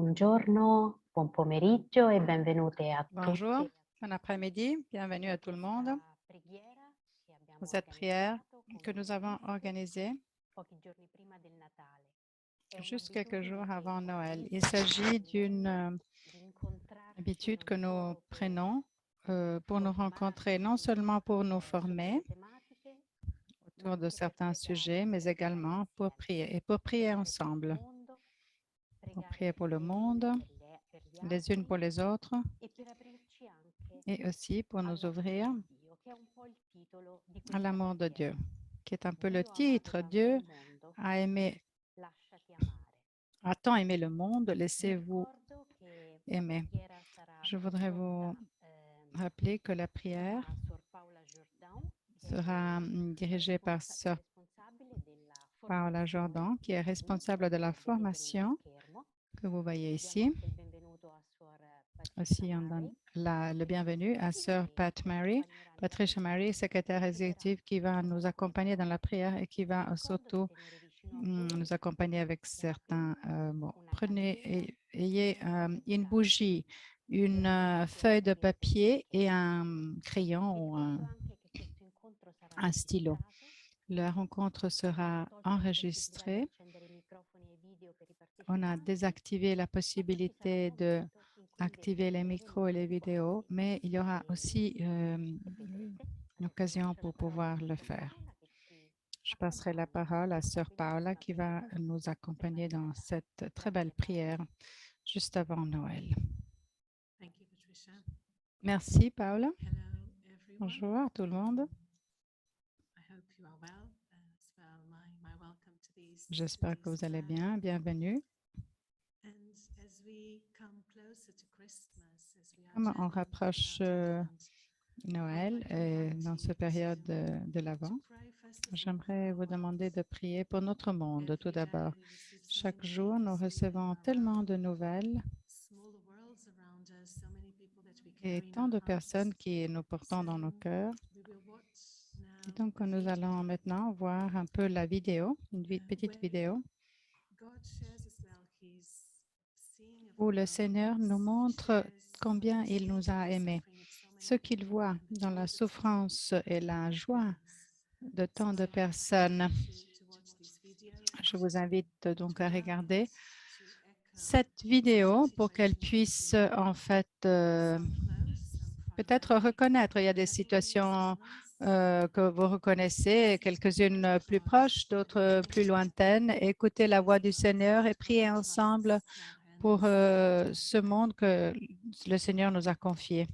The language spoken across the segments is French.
Buongiorno, buon pomeriggio e benvenute a tutte Bonjour, bon après-midi, bienvenue à tout le monde preghiera che abbiamo pour cette prière organizzato que nous avons organisée pochi giorni prima del Natale. È juste quelques un'abitudine jours che avant Noël. Il organizziamo s'agit d'une annualmente di incontrarci habitude non que nous solo per prenons pour nous rencontrer, non formarci seulement pour nous su former delle tematiche, ma autour de anche per certains pregare sujets, mais également pour insieme, prier et pour prier pregare per il ensemble, mondo, pour pregare prier per pour le noi, monde, per gli les unes altri pour les autres, e per aprirci anche et aussi pour nous all'amore ouvrir di Dio, che è un po' il titolo di à questa l'amour de Dieu, preghiera. qui est un peu le Dio ha amato titre. tanto il Dieu mondo, a aimé, lasciati amare. a tant aimé le monde, Vi laissez-vous ricordo che la aimer. preghiera sarà Je voudrais condotta vous rappeler que la prière da Sor Paola Giordano, sera dirigée par Sœur responsabile della Paola formazione Jordan, qui est qui responsable de la vedete nello formation schermo. que vous voyez Diamo ici. anche il benvenuto a Suor Patricia Aussi, on donne Murray, le bienvenu à Sœur che Pat ci Mary, accompagnerà nella Patricia preghiera Mary, secrétaire e pregherà exécutive, qui va nous accompagner dans la prière et qui Vi va ricordo di surtout tenere vicino a voi nous accompagner avec una certains penna, mots. una Prenez candela et e ayez un foglio di une carta. bougie, Vi une ringrazio feuille de per papier l'attenzione et un crayon e ou ricordo anche che questo incontro sarà un stylo. registrato. La rencontre Abbiamo sera tolto la possibilità di enregistrée. accendere i microfoni e i video per i On a partecipanti, désactivé la ma poi ci sarà un possibilité de momento in cui invece activer les avremo micros et les degli vidéos, incontri mais il y aura aussi che vedrete. une Adesso occasion lascio la pour parola pouvoir a le Sor faire. Paola che ci Je passerai la accompagna parole à nella Sœur Paola bellissima qui va preghiera nous prima accompagner del dans Natale. cette très belle Grazie Paola. prière juste avant Noël. Thank you, Patricia. Merci, Paola. Hello, everyone. Bonjour à tout le monde. I hope you are well as well. My welcome to J'espère que vous allez prayer. bien. Bienvenue. And as we come closer to Christmas, as we are Comme on journeying rapproche towards Advent, Noël et dans cette période de l'Avent, pray first of all for j'aimerais our vous demander world. de prier pour notre monde tout Every d'abord. day we receive so Chaque many jour, nous things new in recevons our tellement world, de nouvelles small worlds around us, so many people that we et carry in tant our de hearts. personnes qui nous portons So dans nos cœurs. we will watch Et now donc, a nous allons video maintenant voir un peu la vidéo, une petite where vidéo God shares as well his seeing of où the le world in Seigneur nous us. He montre shares combien the il nous joy a and the aimés, suffering of so ce many qu'il people voit and the dans la joy that so many souffrance et people la bring joie us. de So tant de I invite personnes. you to watch this video Je and vous invite donc to à help regarder us to echo cette some vidéo pour qu'elle situations we've puisse been en fait some close, some far peut-être away, reconnaître. Il y a des challenging as situations ones, que vous reconnaissez, quelques-unes plus proches, d'autres plus lointaines. Écoutez la voix du Seigneur et priez ensemble pour ce monde que le Seigneur nous a confié.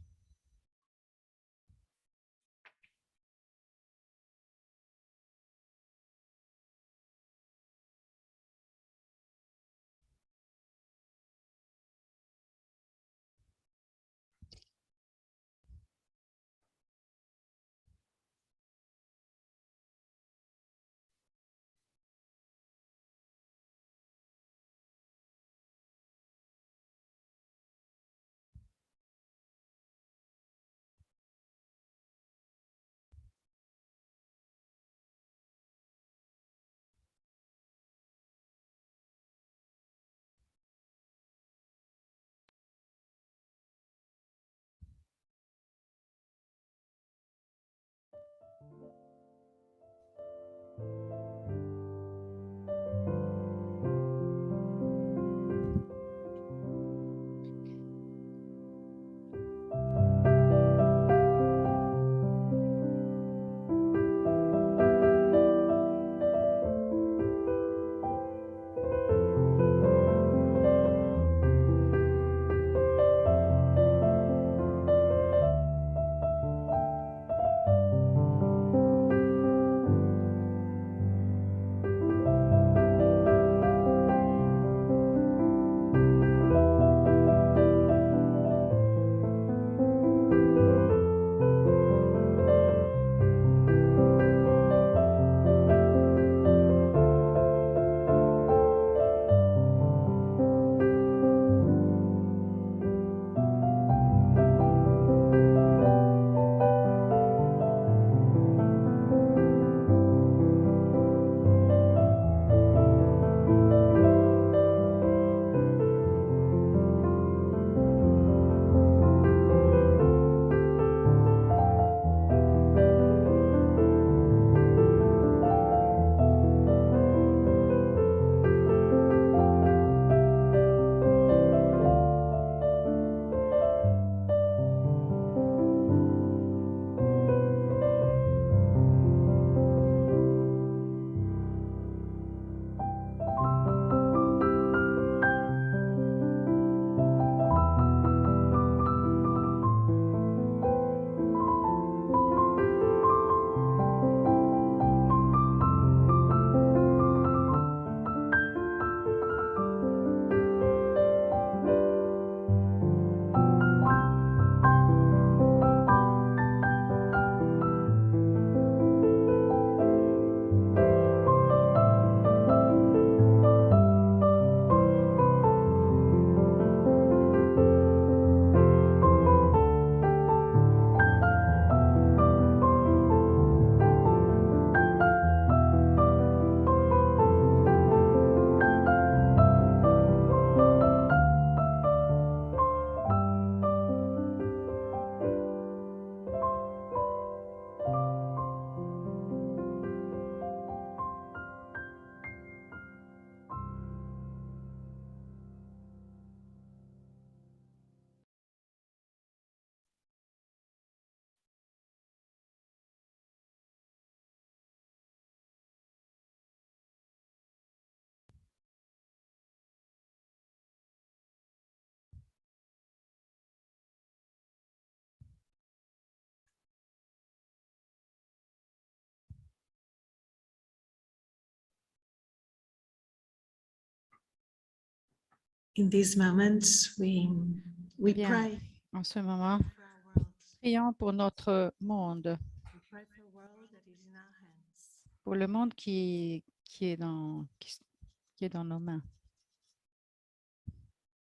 In these moments, we Bien, pray en ce moment, for our world. prions pour notre monde, We pray for a world that is in our hands. pour le monde qui est qui est dans nos mains.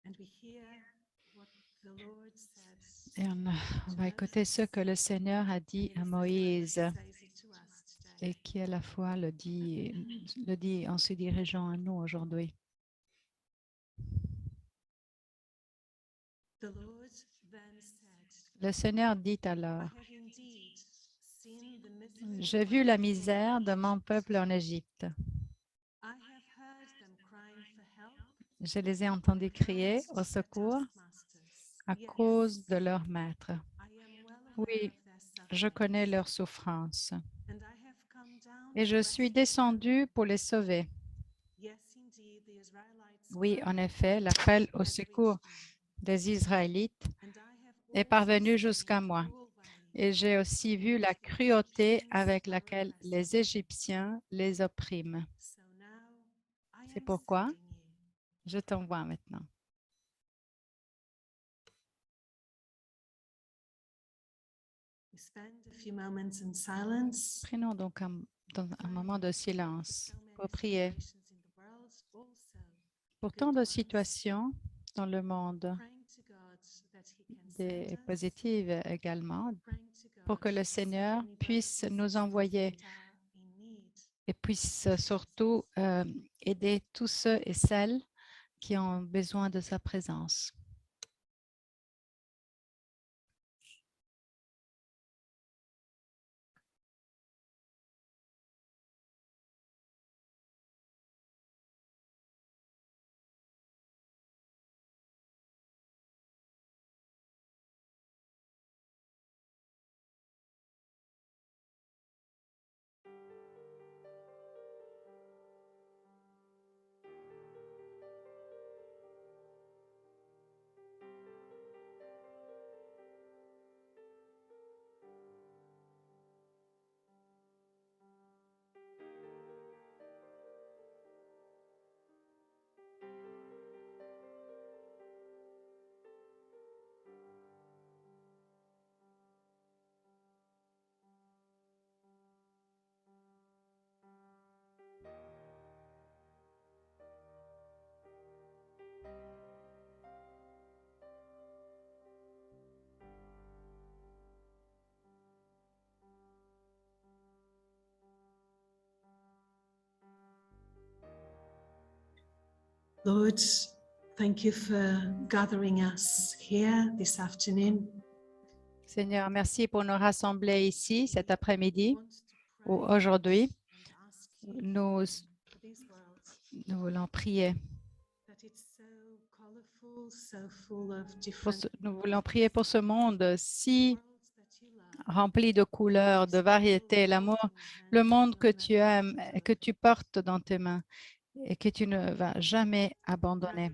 And we hear what the Lord said. Et on va écouter ce que le Seigneur a dit à Moïse Says it to us today. et qui à la fois le dit en se dirigeant à nous aujourd'hui. The Lord then said, Le Seigneur dit I alors, have indeed seen the misery of j'ai my vu la people. misère de mon peuple en Égypte. I have heard them crying for help Je les ai entendus crier au against their secours taskmasters. à Yes, cause de leur maître. I am well aware Oui, of their je suffering, connais leur souffrance and I have come down et to je suis rescue them. descendu pour les sauver. Yes, indeed, the Israelites Oui, en cry effet, l'appel au has secours reached me, des Israélites and I have est also parvenu seen jusqu'à the moi. cruel way Et j'ai aussi in vu which la the cruauté Egyptians avec are laquelle oppressing les them. Égyptiens les oppriment. So now I C'est am pourquoi sending you. je t'envoie maintenant. We spend a few moments in silence. Prenons donc un moment de silence So many pour prier situations in the world, also pour good tant de ones. situations dans le monde, Praying to God that He can des send us. positives également, Praying to God pour que le to send Seigneur anybody puisse who nous sees envoyer that are in need. et puisse surtout aider tous ceux et celles qui ont besoin de sa présence. Lord, thank you for gathering us here this afternoon. Seigneur, merci pour nous rassembler ici cet We après-midi want to ou pray aujourd'hui. and ask you Nous, for this world, nous voulons prier. that it's so colorful, so full of different Nous voulons prier pour ce monde si worlds that you love. rempli de couleurs, de variétés, l'amour, le monde que tu aimes et que tu portes dans tes mains et que tu ne vas jamais abandonner.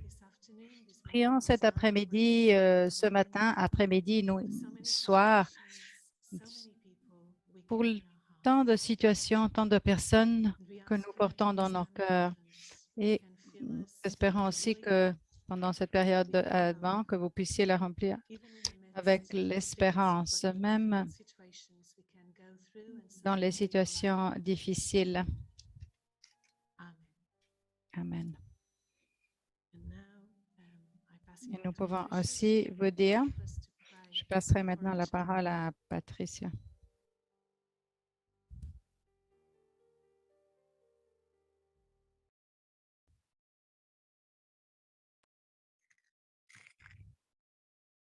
Prions cet après-midi, ce matin, après-midi, soir, pour tant de situations, tant de personnes que nous portons dans nos cœurs. Et nous espérons aussi que pendant cette période d'Advent, que vous puissiez la remplir avec l'espérance, même dans les situations difficiles. Amen. Et nous pouvons aussi vous dire, je passerai maintenant la parole à Patricia.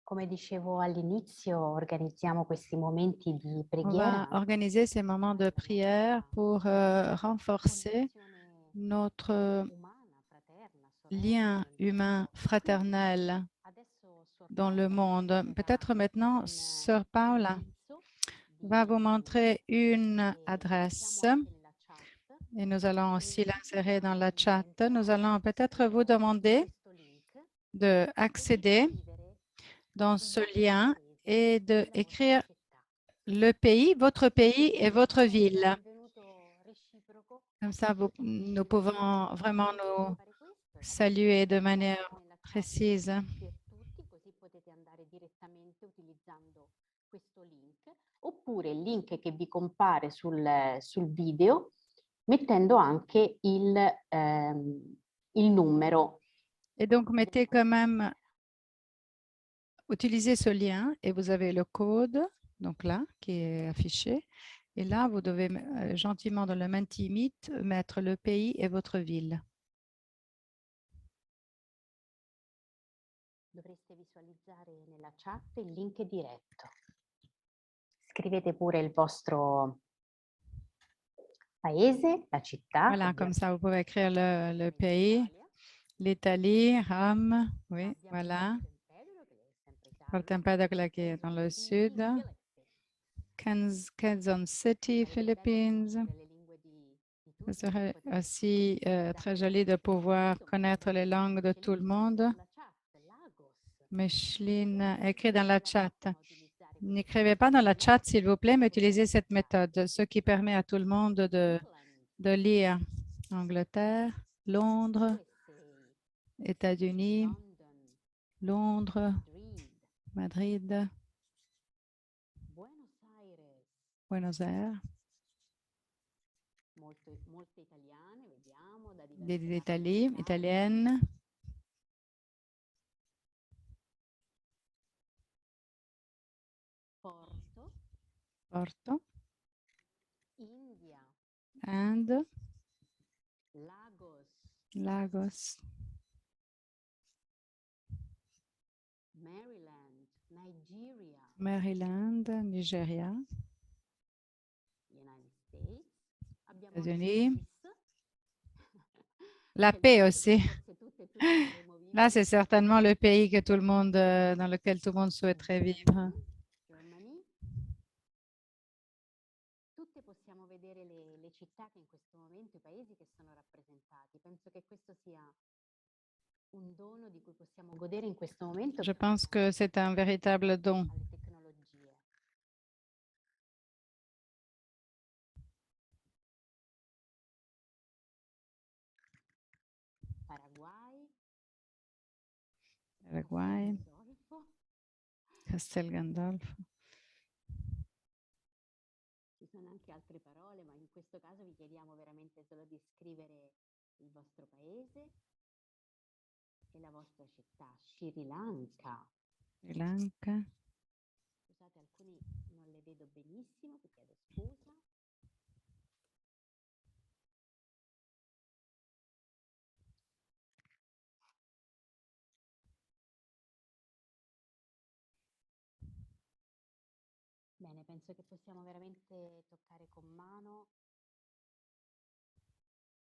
Come dicevo all'inizio, organizziamo questi momenti di On preghiera. va organiser ces moments de prière pour renforcer notre lien humain fraternel dans le monde. Peut-être maintenant, Sœur Paula va vous montrer une adresse et nous allons aussi l'insérer dans la chat. Nous allons peut-être vous demander d'accéder dans ce lien et d'écrire le pays, votre pays et votre ville. Comme ça, nous pouvons vraiment nous saluer de manière précise. per tutti, così potete andare direttamente utilizzando questo link, oppure il link che vi compare sul video, mettendo anche il numero. Et donc, mettez quand même, utilisez ce lien et vous avez le code, donc là, qui est affiché. Et là, vous devez gentiment dans le Mentimeet mettre le pays et votre ville. Dovreste visualizzare nella chat il link diretto. Scrivete pure il vostro paese, la città. Voilà, comme ça, vous pouvez écrire le pays, l'Italie, Rome, oui, voilà. Porto Empedocle qui est dans le sud. Quezon City, Philippines. Ce serait aussi très joli de pouvoir connaître les langues de tout le monde. Micheline, écrit dans la chat. N'écrivez pas dans la chat, s'il vous plaît, mais utilisez cette méthode, ce qui permet à tout le monde de lire. Angleterre, Londres, États-Unis, Londres, Madrid, Buenos Aires, l'Italie, italienne, Porto, Inde, Lagos, Maryland, Nigeria, États-Unis, la paix aussi. Là, c'est certainement le pays que tout le monde, dans lequel tout le monde souhaiterait vivre. Tutte possiamo vedere le città che in questo momento, i paesi che sono rappresentati. Penso che questo sia un dono di cui possiamo godere in questo momento. Je pense que c'est un véritable don. Alle tecnologie. Paraguay, Castel Gandolfo. Ci sono anche altre parole, ma in questo caso vi chiediamo veramente solo di scrivere il vostro paese e la vostra città. Sri Lanka. Sri Lanka. Scusate, alcuni non le vedo benissimo, vi chiedo scusa. Bene, penso che possiamo veramente toccare con mano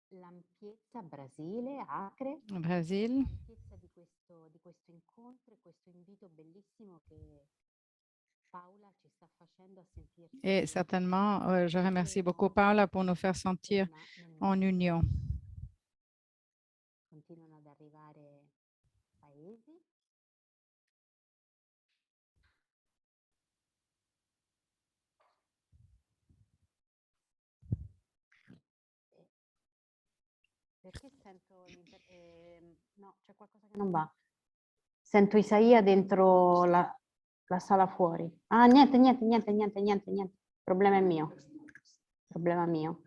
l'ampiezza, Brasile, Acre, Brésil. l'ampiezza di questo incontro e questo invito bellissimo che Paola ci sta facendo a sentirci. Et certainement, je remercie beaucoup Paola pour nous faire sentir en union. Continuano ad arrivare paesi. Perché sento no, c'è qualcosa che non va. Sento Isaia dentro la sala fuori. Ah, niente. Problema è mio. Problema mio.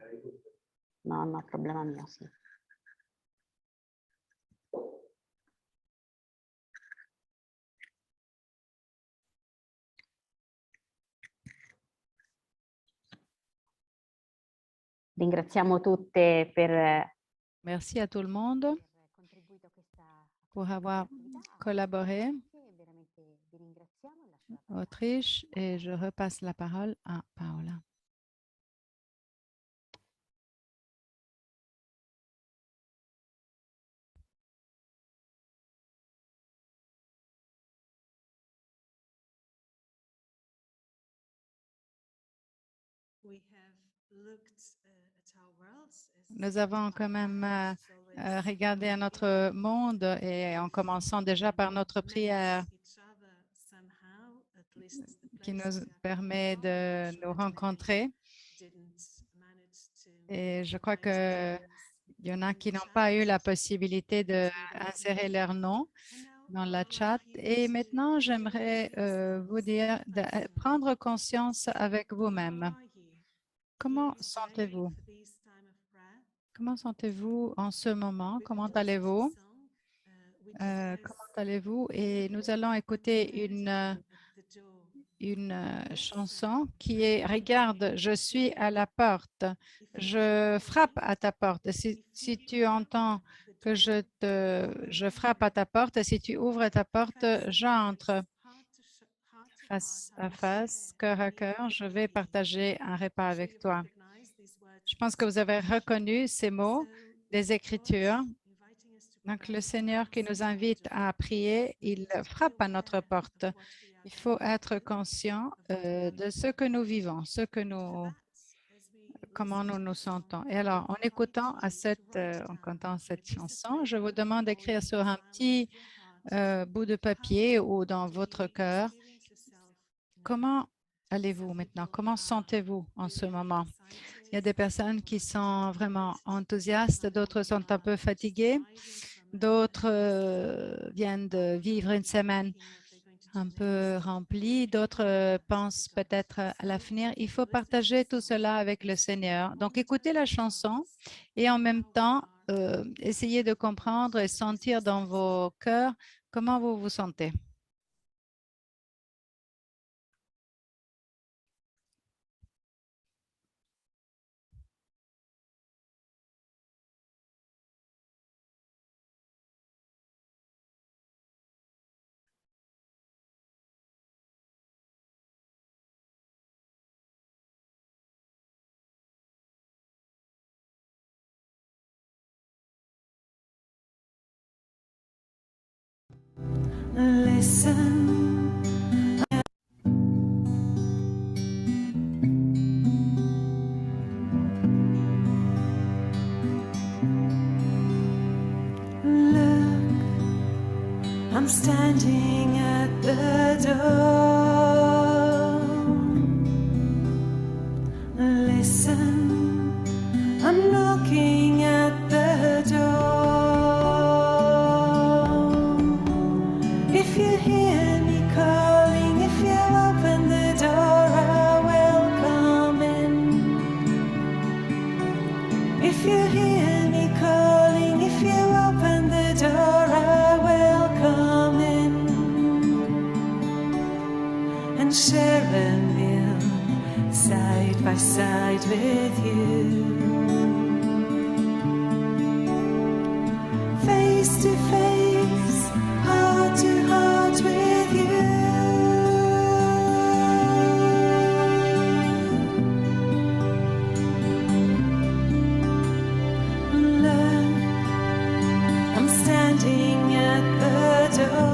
No, problema mio, sì. Ringraziamo tutte per Merci à tout le monde pour avoir collaboré. Autriche, et je repasse la parole à Paola. Nous avons quand même regardé à notre monde et en commençant déjà par notre prière qui nous permet de nous rencontrer. Et je crois que Il y en a qui n'ont pas eu la possibilité d'insérer leur nom dans la chat. Et maintenant, j'aimerais vous dire de prendre conscience avec vous-même. Comment sentez-vous? Comment sentez-vous en ce moment? Comment allez-vous? Comment allez-vous? Et nous allons écouter une chanson qui est « Regarde, je suis à la porte, je frappe à ta porte. Si tu entends que je frappe à ta porte, si tu ouvres ta porte, j'entre face à face, cœur à cœur, je vais partager un repas avec toi. » Je pense que vous avez reconnu ces mots des Écritures. Donc, le Seigneur qui nous invite à prier, il frappe à notre porte. Il faut être conscient de ce que nous vivons, comment nous nous sentons. Et alors, en écoutant en cantant cette chanson, je vous demande d'écrire sur un petit bout de papier ou dans votre cœur, comment allez-vous maintenant? Comment sentez-vous en ce moment? Il y a des personnes qui sont vraiment enthousiastes, d'autres sont un peu fatiguées, d'autres viennent de vivre une semaine un peu remplie, d'autres pensent peut-être à l'avenir. Il faut partager tout cela avec le Seigneur. Donc, écoutez la chanson et en même temps, essayez de comprendre et sentir dans vos cœurs comment vous vous sentez. Listen. Look, I'm standing at the door. Listen, I'm knocking at the door. If you hear me calling, if you open the door, I will come in. If you hear me calling, if you open the door, I will come in and share a meal side by side with you. Face to face, heart to heart with you. Look, I'm standing at the door.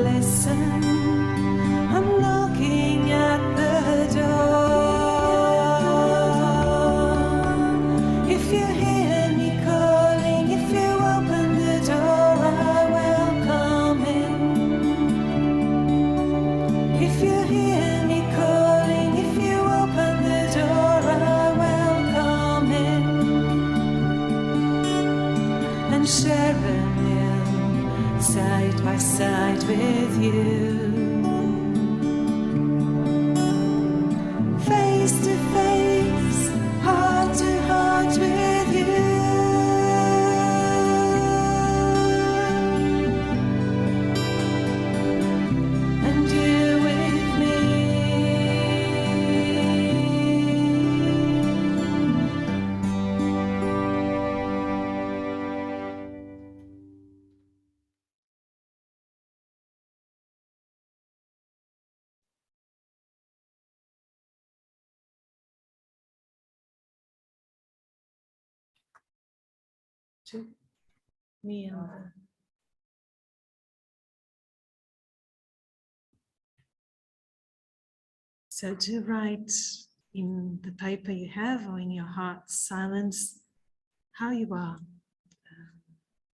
Listen, I'm knocking at the door. If you hear me calling, if you open the door, I will come in. If you hear me calling, if you open the door, I will come in and share a meal side by side with you. Face to face, heart to heart with you. And you with me. To me and so to write in the paper you have or in your heart silence how you are.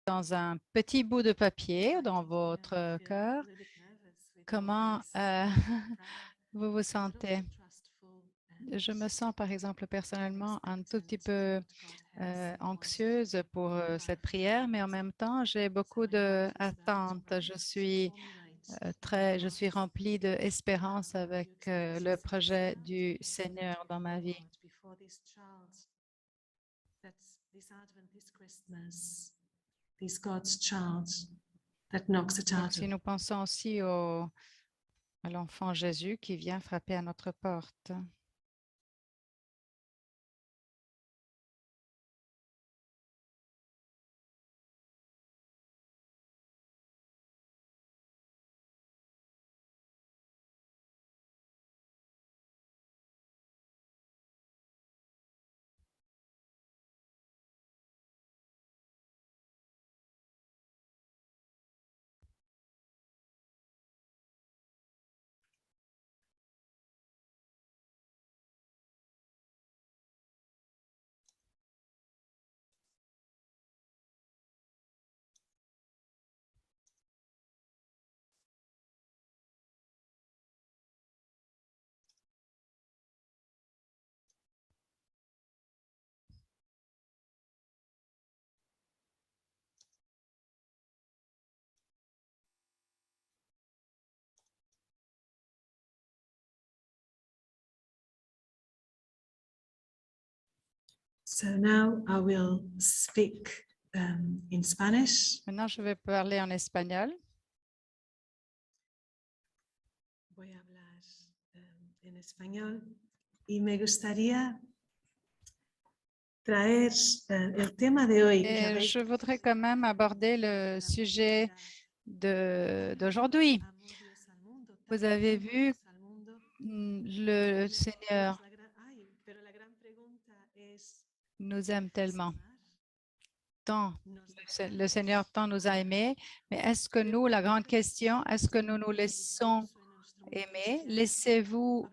Dans un petit bout de papier dans votre cœur, comment vous vous sentez. Je me sens, par exemple, personnellement, un tout petit peu anxieuse pour cette prière, mais en même temps, j'ai beaucoup d'attentes. Je suis remplie d'espérance avec le projet du Seigneur dans ma vie. This God's child that knocks at our Donc, si door. nous pensons aussi à l'enfant Jésus qui vient frapper à notre porte. So now I will speak in Spanish. Maintenant, je vais parler en espagnol. Voy a hablar en español y me gustaría traer el tema de hoy. que Et habéis je voudrais quand même aborder le sujet d'aujourd'hui. Vous avez vu le Seigneur nous aime tellement. Tant, le Seigneur tant nous a aimés, mais est-ce que nous, la grande question, est-ce que nous nous laissons aimer? Laissez-vous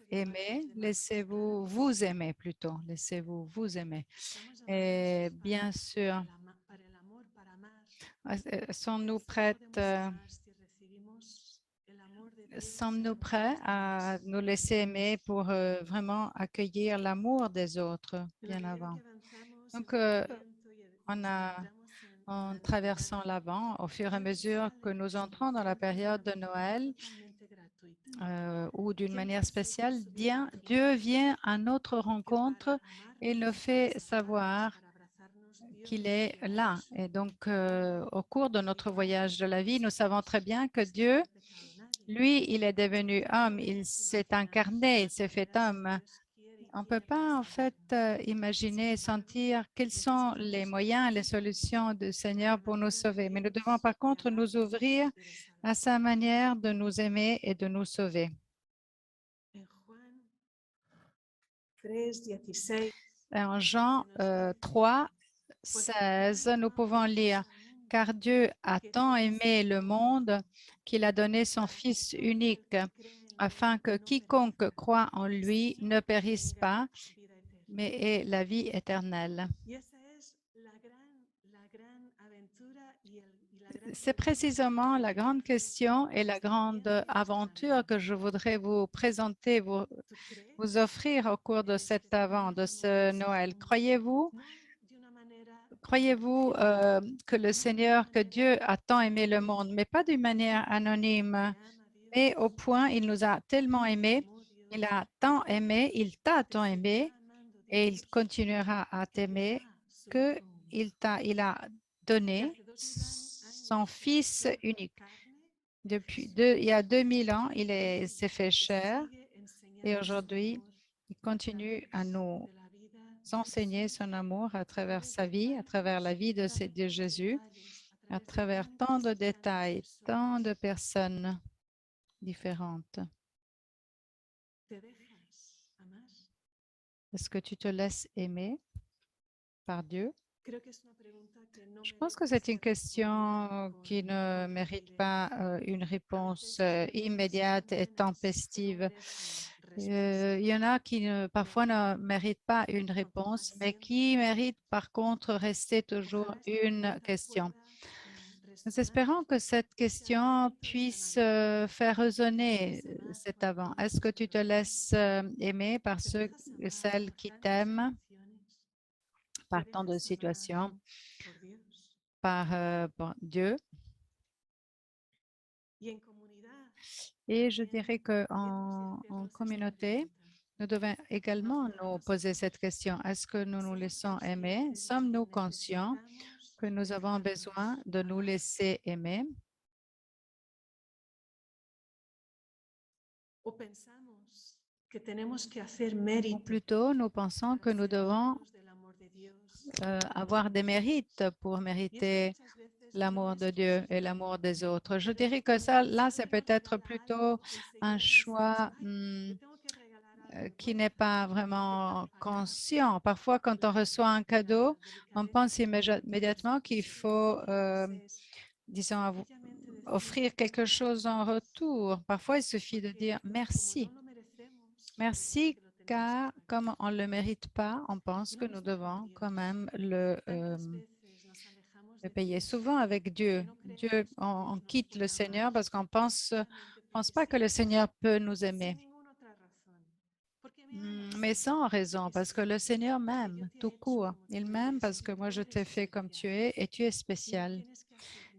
aimer? Laissez-vous vous aimer plutôt? Laissez-vous vous aimer? Et bien sûr, sommes-nous prêts à nous laisser aimer pour vraiment accueillir l'amour des autres bien avant? Donc, en traversant l'avant, au fur et à mesure que nous entrons dans la période de Noël, ou d'une manière spéciale, Dieu vient à notre rencontre et nous fait savoir qu'il est là. Et donc, au cours de notre voyage de la vie, nous savons très bien que Dieu, lui, il est devenu homme, il s'est incarné, il s'est fait homme. On ne peut pas en fait imaginer et sentir quels sont les moyens, les solutions du Seigneur pour nous sauver. Mais nous devons par contre nous ouvrir à sa manière de nous aimer et de nous sauver. En Jean 3, 16, nous pouvons lire « Car Dieu a tant aimé le monde qu'il a donné son Fils unique, afin que quiconque croit en lui ne périsse pas, mais ait la vie éternelle. » C'est précisément la grande question et la grande aventure que je voudrais vous présenter, vous offrir au cours de cet avant, de ce Noël. Croyez-vous que le Seigneur, que Dieu a tant aimé le monde, mais pas d'une manière anonyme, mais au point, il nous a tellement aimés, il a tant aimé, il t'a tant aimé, et il continuera à t'aimer, qu'il a donné son Fils unique. Il y a 2000 ans, il s'est fait chair, et aujourd'hui, il continue à nous enseigner son amour à travers sa vie, à travers la vie de Jésus, à travers tant de détails, tant de personnes différentes. Est-ce que tu te laisses aimer par Dieu? Je pense que c'est une question qui ne mérite pas une réponse immédiate et tempestive. Il y en a qui parfois ne méritent pas une réponse, mais qui méritent par contre rester toujours une question. Nous espérons que cette question puisse faire résonner cet avant. Est-ce que tu te laisses aimer par ceux et celles qui t'aiment, par tant de situations, par Dieu? Et je dirais qu'en communauté, nous devons également nous poser cette question. Est-ce que nous nous laissons aimer? Sommes-nous conscients que nous avons besoin de nous laisser aimer? Ou plutôt, nous pensons que nous devons avoir des mérites pour mériter l'amour de Dieu et l'amour des autres. Je dirais que ça, là, c'est peut-être plutôt un choix qui n'est pas vraiment conscient. Parfois, quand on reçoit un cadeau, on pense immédiatement qu'il faut, disons, offrir quelque chose en retour. Parfois, il suffit de dire merci. Merci, car comme on ne le mérite pas, on pense que nous devons quand même le payer. Souvent avec Dieu, on quitte le Seigneur parce qu'on pense pas que le Seigneur peut nous aimer. Mais sans raison, parce que le Seigneur m'aime tout court. Il m'aime parce que moi, je t'ai fait comme tu es et tu es spécial.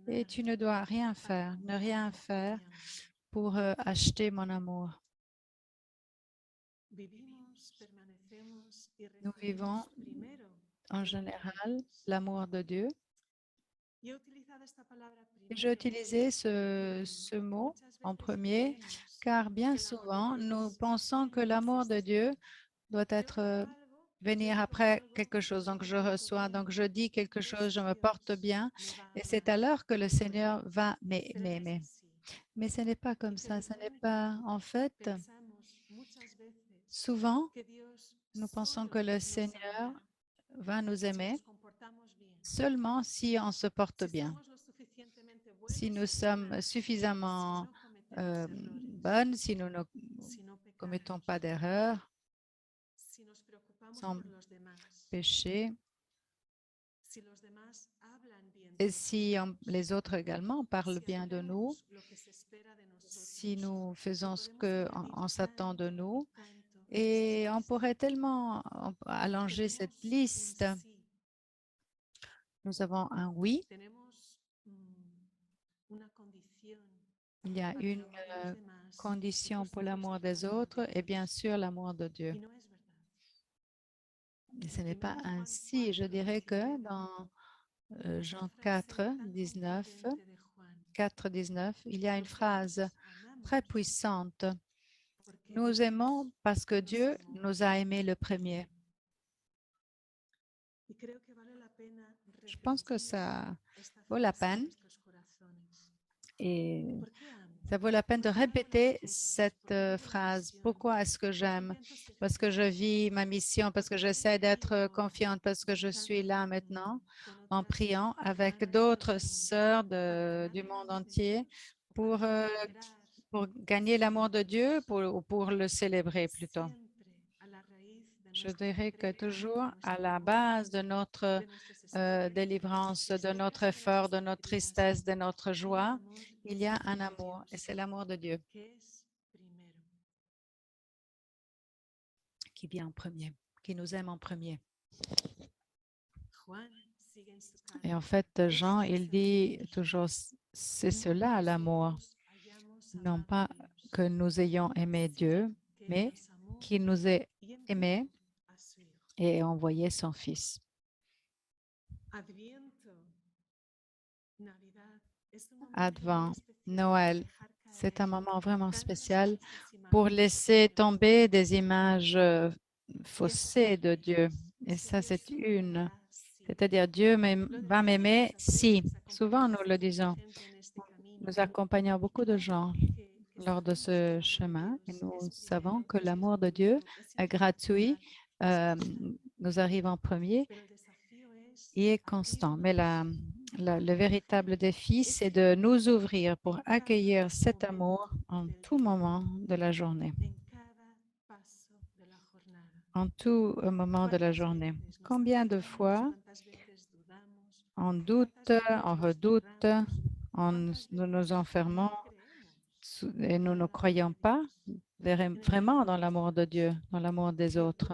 Et tu ne dois rien faire, ne rien faire pour acheter mon amour. Nous vivons en général l'amour de Dieu. Et j'ai utilisé ce mot en premier car bien souvent, nous pensons que l'amour de Dieu doit être venir après quelque chose. Donc, je reçois, donc je dis quelque chose, je me porte bien et c'est alors que le Seigneur va m'aimer. Mais ce n'est pas comme ça. Ce n'est pas, en fait, souvent, nous pensons que le Seigneur va nous aimer seulement si on se porte bien. Si nous sommes suffisamment bonnes, si nous ne commettons pas d'erreurs, sans péché, et si les autres également parlent bien de nous, si nous faisons ce qu'on s'attend de nous, et on pourrait tellement allonger cette liste. Nous avons un oui. Il y a une condition pour l'amour des autres et bien sûr l'amour de Dieu. Et ce n'est pas ainsi. Je dirais que dans Jean 4, 19, il y a une phrase très puissante. Nous aimons parce que Dieu nous a aimés le premier. Je pense que ça vaut la peine et ça vaut la peine de répéter cette phrase. Pourquoi est-ce que j'aime? Parce que je vis ma mission, parce que j'essaie d'être confiante, parce que je suis là maintenant en priant avec d'autres sœurs du monde entier pour gagner l'amour de Dieu ou pour le célébrer plutôt. Je dirais que toujours à la base de notre délivrance, de notre effort, de notre tristesse, de notre joie, il y a un amour et c'est l'amour de Dieu qui vient en premier, qui nous aime en premier. Et en fait, Jean, il dit toujours, c'est cela l'amour. Non pas que nous ayons aimé Dieu, mais qu'il nous ait aimés et envoyé son Fils. Advent, Noël, c'est un moment vraiment spécial pour laisser tomber des images faussées de Dieu. Et ça, c'est c'est-à-dire Dieu va m'aimer si. Souvent, nous le disons. Nous accompagnons beaucoup de gens lors de ce chemin et nous savons que l'amour de Dieu est gratuit, nous arrive en premier et est constant. Mais le véritable défi, c'est de nous ouvrir pour accueillir cet amour en tout moment de la journée. En tout moment de la journée. Combien de fois on doute, on redoute nous nous enfermons et nous ne croyons pas vraiment dans l'amour de Dieu, dans l'amour des autres.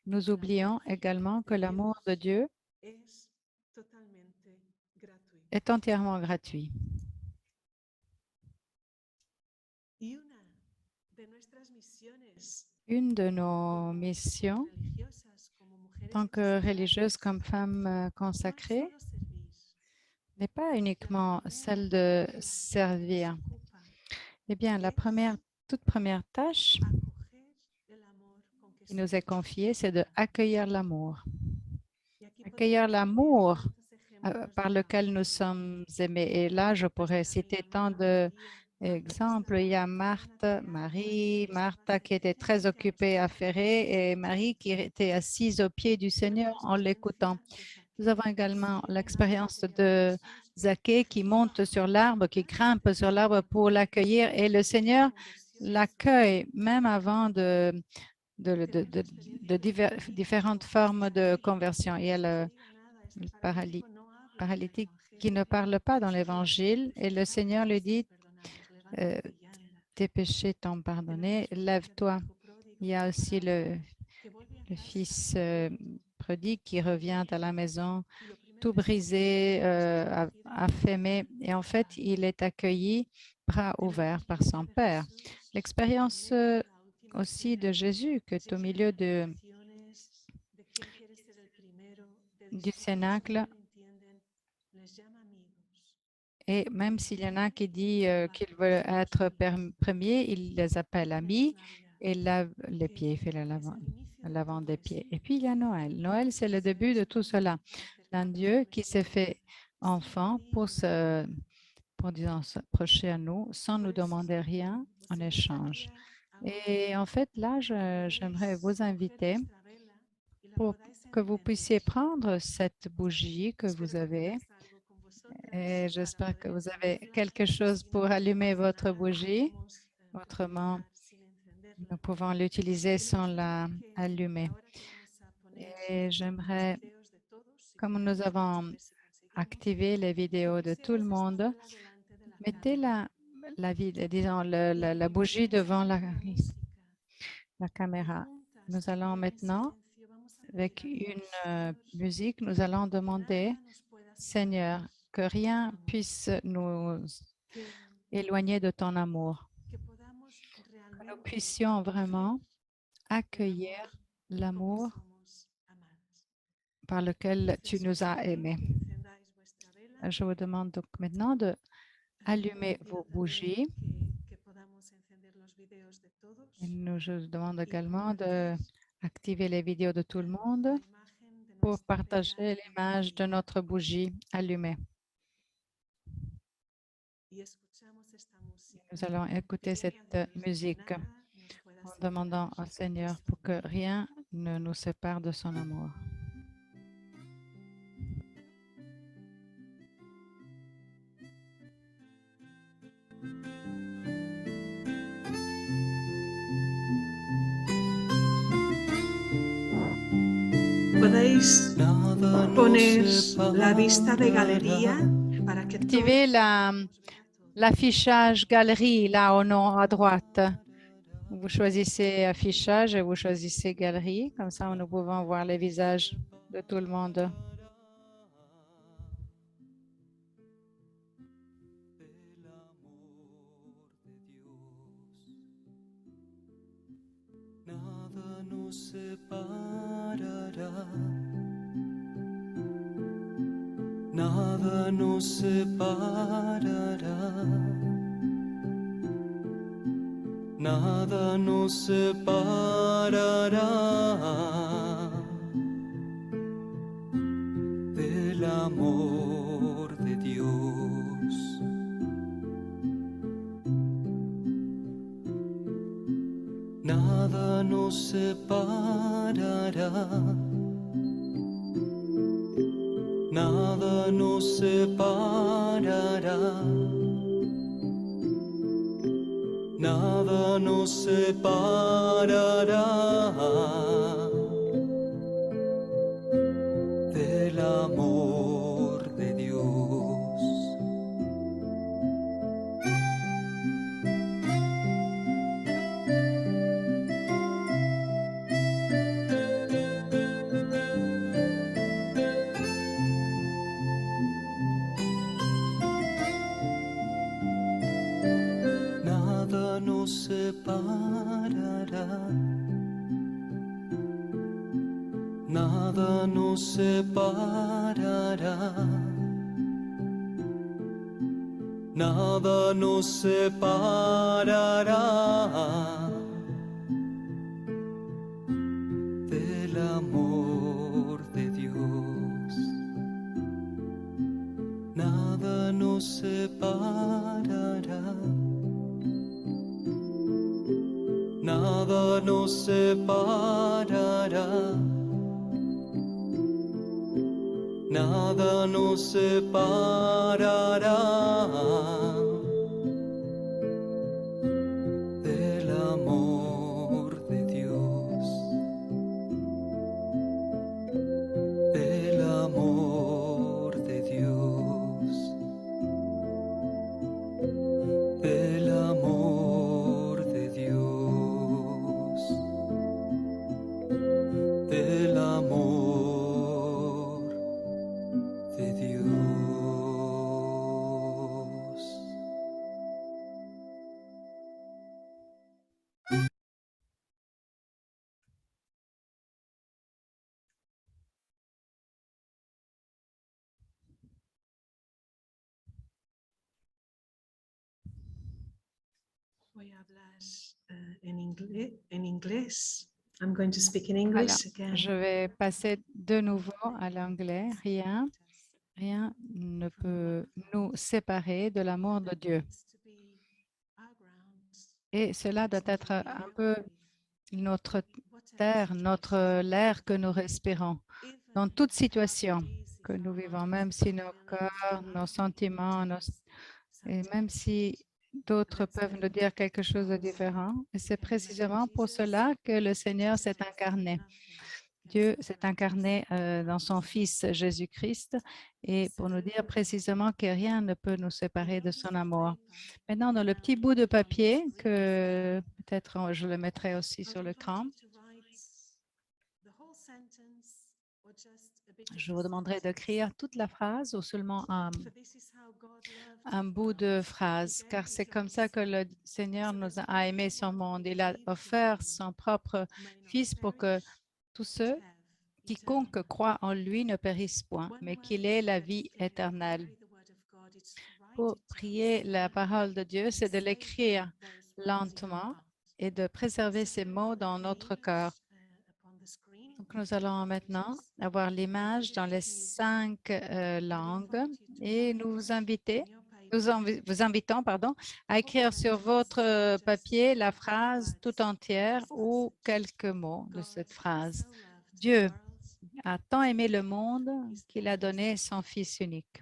Nous oublions également que l'amour de Dieu es totalmente gratuito. est entièrement gratuit. Y una de nuestras misiones Une de nos missions, religiosas como mujeres en tant que consagradas, religieuses, comme femmes no es consacrées, solo servir, n'est pas uniquement la celle primera de que servir. nos ocupa Eh bien, toute première tâche acoger el amor con que qui nous somos est confiée, c'est d'accueillir l'amour. Y aquí Accueillir podemos l'amour ver tantos ejemplos par de lequel nous amor. sommes aimés. Et là, je pourrais citer tant d'exemples. Il y a Marthe, qui était très occupée à ferrer, et Marie qui était assise aux pieds du Seigneur en l'écoutant. Nous avons également l'expérience de Zaché qui monte sur l'arbre, qui grimpe sur l'arbre pour l'accueillir, et le Seigneur l'accueille même avant de différentes formes de conversion. Il y a le paralytique qui ne parle pas dans l'Évangile et le Seigneur lui dit, tes péchés t'ont pardonné, lève-toi. Il y a aussi le fils prodigue qui revient à la maison tout brisé, affamé, et en fait, il est accueilli bras ouverts par son Père. L'expérience aussi de Jésus, qui est au milieu du cénacle, et même s'il y en a qui disent qu'ils veulent être premiers, il les appelle amis et lave les pieds, fait le lavant des pieds. Et puis il y a Noël. Noël, c'est le début de tout cela. Un Dieu qui s'est fait enfant pour disons, s'approcher à nous sans nous demander rien en échange. Et en fait, là, j'aimerais vous inviter pour que vous puissiez prendre cette bougie que vous avez. Et j'espère que vous avez quelque chose pour allumer votre bougie. Autrement, nous pouvons l'utiliser sans la allumer. Et j'aimerais, comme nous avons activé les vidéos de tout le monde, mettez la bougie devant la caméra. Nous allons maintenant, avec une musique, nous allons demander, Seigneur, que rien puisse nous éloigner de ton amour. Que nous puissions vraiment accueillir l'amour par lequel tu nous as aimés. Je vous demande donc maintenant de allumer vos bougies. Et je vous demande également d'activer les vidéos de tout le monde pour partager l'image de notre bougie allumée. Nous allons écouter cette musique en demandant au Seigneur pour que rien ne nous sépare de son amour. Podéis poner la vista de galería para que Activez l'affichage galerie là au nom à droite. Vous choisissez affichage et vous choisissez galerie. Comme ça, nous pouvons voir les visages de tout le monde. Nada nos separará, nada nos separará, nada nos separará del amor de Dios. Nada nos separará, nada nos separará, nada nos separará del amor de Dios. nos separará. Nada nos separará. Nada nos separará del amor de Dios. Nada nos separará. Nada nos separará. Nada nos separará del amor de Dios, del amor de Dios, del amor de Dios, del amor de Dios. Voy a hablar en inglés. I'm going to speak in Voilà, English again. je vais passer de nouveau à l'anglais. Rien ne peut nous séparer de l'amour de Dieu. Et cela doit être un peu notre terre, l'air que nous respirons. Dans toute situation que nous vivons, même si nos cœurs, nos sentiments, et même si d'autres peuvent nous dire quelque chose de différent. Et c'est précisément pour cela que le Seigneur s'est incarné. Dieu s'est incarné dans son Fils Jésus-Christ et pour nous dire précisément que rien ne peut nous séparer de son amour. Maintenant, dans le petit bout de papier que peut-être je le mettrai aussi sur l'écran, je vous demanderai d'écrire toute la phrase ou seulement un bout de phrase, car c'est comme ça que le Seigneur nous a aimé son monde. Il a offert son propre Fils pour que tous ceux, quiconque croit en lui ne périsse point, mais qu'il ait la vie éternelle. Pour prier la parole de Dieu, c'est de l'écrire lentement et de préserver ces mots dans notre cœur. Donc, nous allons maintenant avoir l'image dans les 5 langues et vous invitons à écrire sur votre papier la phrase tout entière ou quelques mots de cette phrase. Dieu a tant aimé le monde qu'il a donné son Fils unique.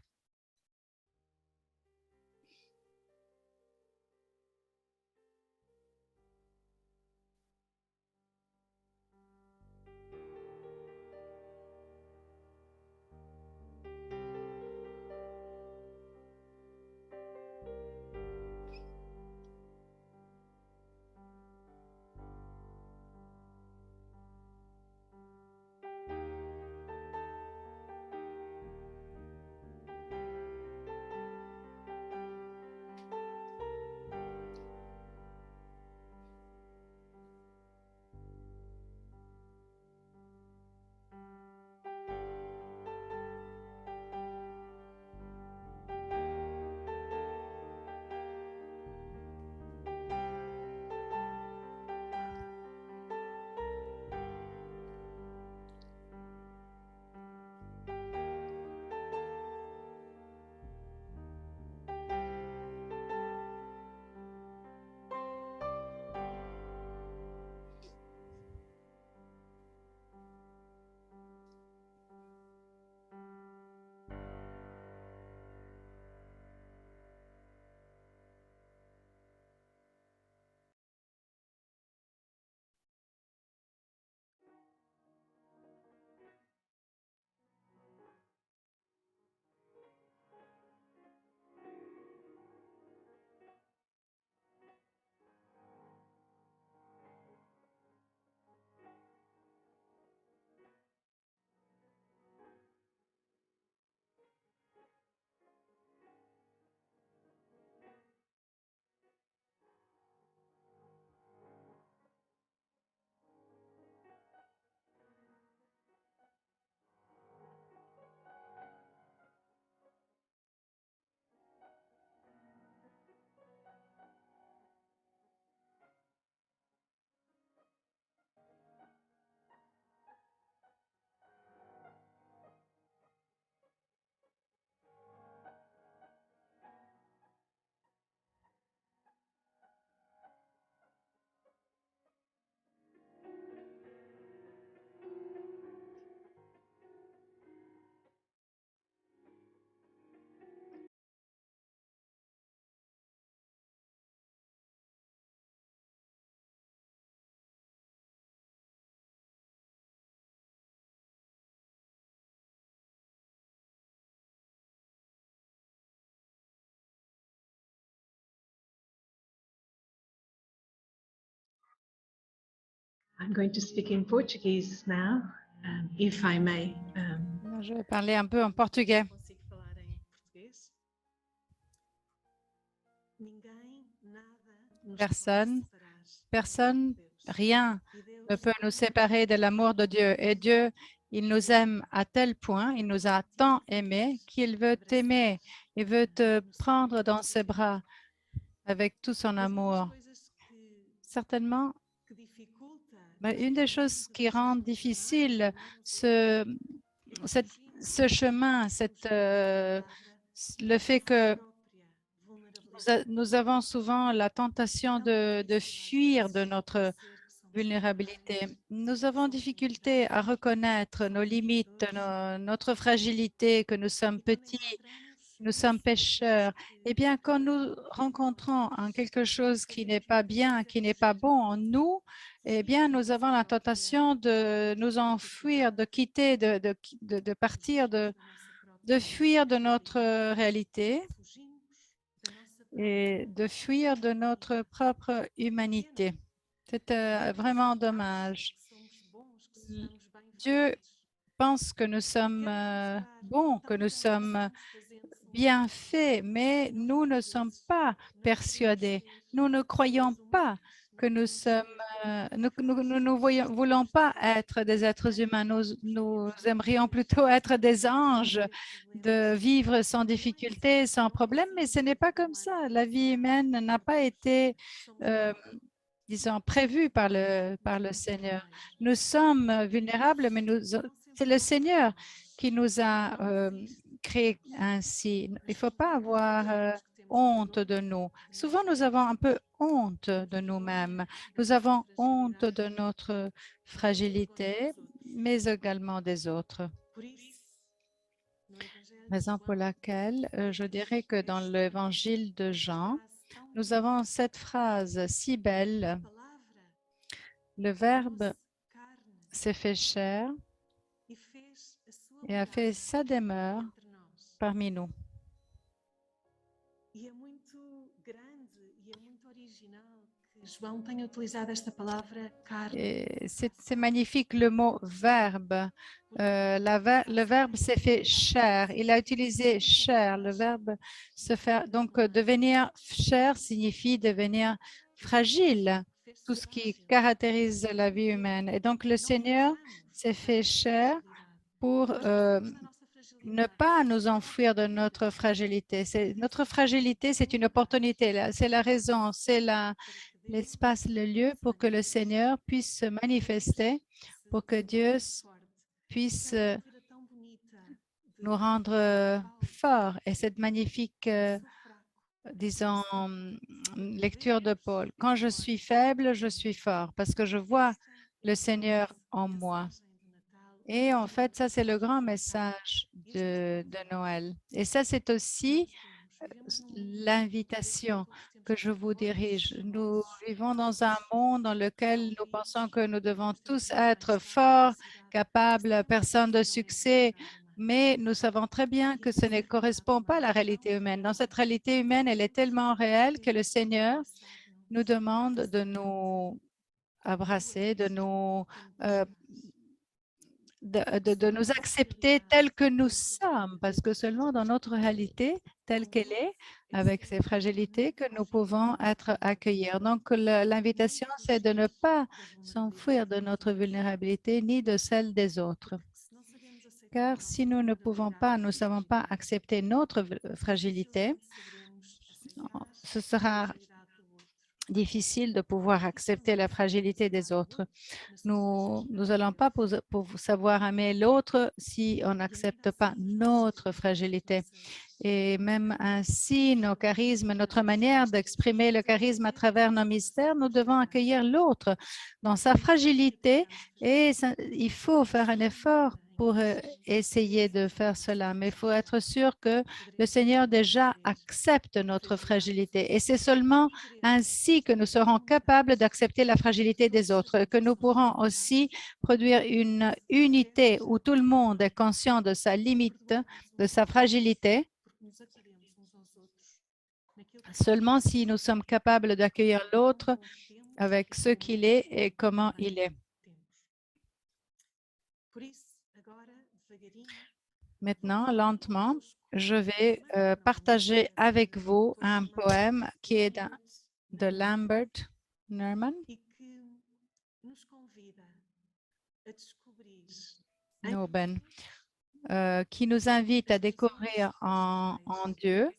I'm going to speak in Portuguese now, if I may. Je vais parler un peu en portugais. Consigo falar em português? Ninguém, nada nos Personne, pode separar Personne, de Deus. rien E Deus ne peut nous séparer de l'amour de Dieu. Et Dieu, il nous aime à tel point, il nous a tant aimés qu'il veut t'aimer, il veut te prendre dans ses bras avec tout son Mas uma das amour. coisas Certainement, que dificulta mais une des choses qui rend difficile ce chemin, le fait que nous avons souvent la tentation de fuir de notre vulnérabilité. Nous avons difficulté à reconnaître nos limites, notre fragilité, que nous sommes petits, nous sommes pécheurs. Eh bien, quand nous rencontrons quelque chose qui n'est pas bien, qui n'est pas bon en nous, eh bien, nous avons la tentation de nous enfuir, de quitter, de partir, de fuir de notre réalité et de fuir de notre propre humanité. C'est vraiment dommage. Dieu pense que nous sommes bons, que nous sommes bien faits, mais nous ne sommes pas persuadés. Nous ne croyons pas que nous sommes, nous ne voulons pas être des êtres humains. Nous aimerions plutôt être des anges, de vivre sans difficulté, sans problème, mais ce n'est pas comme ça. La vie humaine n'a pas été disons, prévue par le Seigneur. Nous sommes vulnérables, mais c'est le Seigneur qui nous a créés ainsi. Il ne faut pas avoir honte de nous. Souvent, nous avons un peu honte de nous-mêmes. Nous avons honte de notre fragilité, mais également des autres. Raison pour laquelle je dirais que dans l'évangile de Jean, nous avons cette phrase si belle. Le Verbe s'est fait chair et a fait sa demeure parmi nous. E é muito grande e é muito original que João tenha utilizado esta palavra carne. Et c'est magnifique le mot verbe. Le verbe s'est fait chair. Il a utilisé chair. Le verbe se faire. Donc, devenir chair signifie devenir fragile, tout ce qui caractérise la vie humaine. Et donc, le Seigneur s'est fait chair pour ne pas nous enfuir de notre fragilité. Notre fragilité, c'est une opportunité. C'est la raison, c'est l'espace, le lieu pour que le Seigneur puisse se manifester, pour que Dieu puisse nous rendre forts. Et cette magnifique, disons, lecture de Paul. Quand je suis faible, je suis fort parce que je vois le Seigneur en moi. Et en fait, ça, c'est le grand message de Noël. Et ça, c'est aussi l'invitation que je vous dirige. Nous vivons dans un monde dans lequel nous pensons que nous devons tous être forts, capables, personnes de succès, mais nous savons très bien que ce ne correspond pas à la réalité humaine. Dans cette réalité humaine, elle est tellement réelle que le Seigneur nous demande de nous embrasser, de nous accepter tels que nous sommes, parce que seulement dans notre réalité telle qu'elle est, avec ses fragilités, que nous pouvons être accueillis. Donc, l'invitation, c'est de ne pas s'enfuir de notre vulnérabilité ni de celle des autres. Car si nous ne pouvons pas, nous ne savons pas accepter notre fragilité, ce sera difficile de pouvoir accepter la fragilité des autres. Nous n'allons pas pour savoir aimer l'autre si on n'accepte pas notre fragilité. Et même ainsi, nos charismes, notre manière d'exprimer le charisme à travers nos mystères, nous devons accueillir l'autre dans sa fragilité et il faut faire un effort pour essayer de faire cela. Mais il faut être sûr que le Seigneur déjà accepte notre fragilité. Et c'est seulement ainsi que nous serons capables d'accepter la fragilité des autres, que nous pourrons aussi produire une unité où tout le monde est conscient de sa limite, de sa fragilité. Seulement si nous sommes capables d'accueillir l'autre avec ce qu'il est et comment il est. Por isso, agora, devagarinho, Maintenant, lentement, convosco, je vais uma partager letra avec vous un chamado poème qui est Lambert de Nerman, Lambert Nerman, e que nos convida a descobrir Noben, qui nous invite à découvrir en Dieu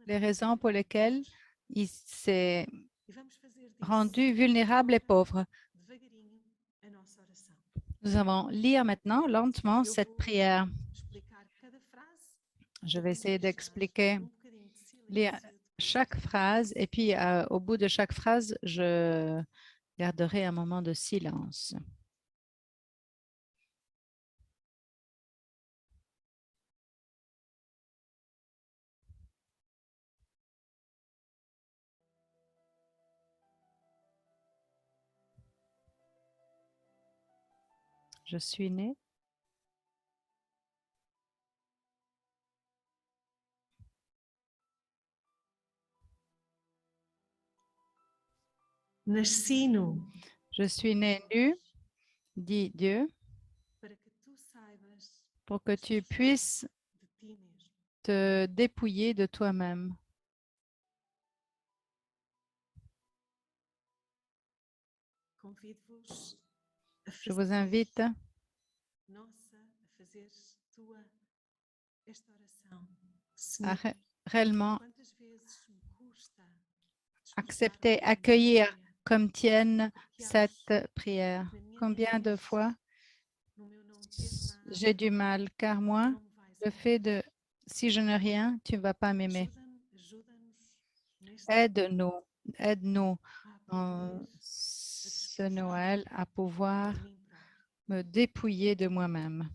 les raisons pour lesquelles il s'est e vamos fazer disso rendu vulnérable et pauvre. devagarinho a nossa oração. Nous allons lire maintenant lentement Eu cette vou prière. explicar cada frase, Je vais depois essayer deixar d'expliquer bocadinho de lire silêncio depois chaque phrase et puis au bout de chaque phrase, je garderai un moment de silence. Je suis née. Nasci nu Je suis née nue, dit Dieu, para que tu saibas pour que tu puisses de ti mesmo. te dépouiller de toi-même. Convido-vos a Je vous fazer invite nossa, a fazer tua esta oração. à Senhor, réellement quantas vezes me custa accepter, expressar-me accueillir como comme tienne que cette prière. na minha Combien de niñez, fois no meu não ter nada, j'ai du mal, car moi, não me vais le amar. fait de si je n'ai rien, tu ne vas pas m'aimer. Ajuda-nos neste Aide-nous, aide-nous a en aprender ce Noël à pouvoir de mim próprio. me dépouiller de moi-même.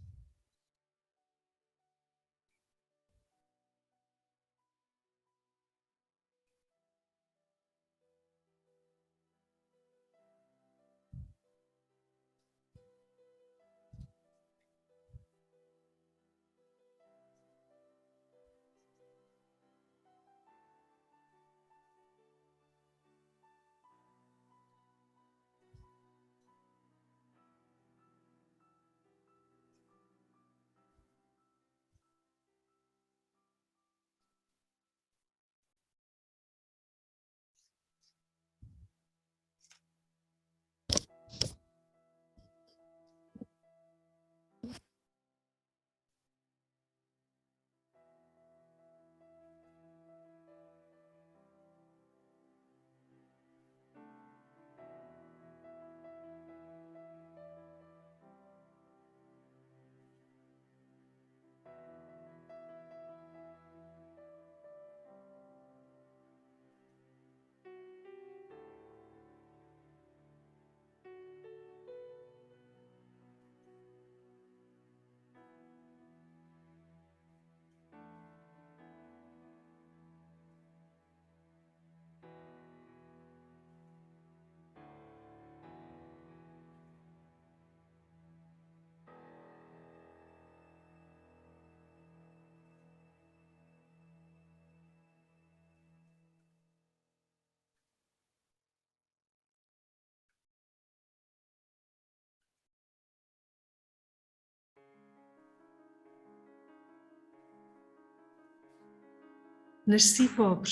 Nasci pobre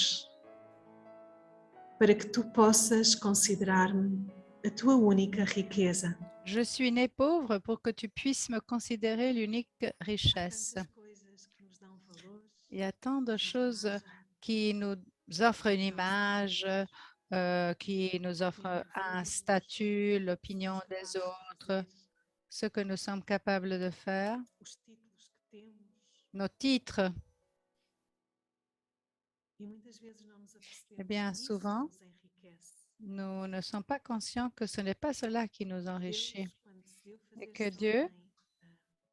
para que tu possas considerar-me a tua única riqueza. Je suis née pauvre pour que tu puisses me considérer l'unique Há richesse. tantas coisas que nos dão valor, Il y a tant de uma choses imagem, qui nous offrent une image, qui nous offrent un statut, l'opinion des capazes de autres, fazer, ce que nous sommes capables de faire, os títulos que temos, nos titres. e muitas vezes não nos apercebemos Eh bien, que isso souvent, nos enriquece. nous ne sommes pas conscients que ce n'est pas cela qui nous enrichit. Deus, quando decidiu Et fazer que Dieu,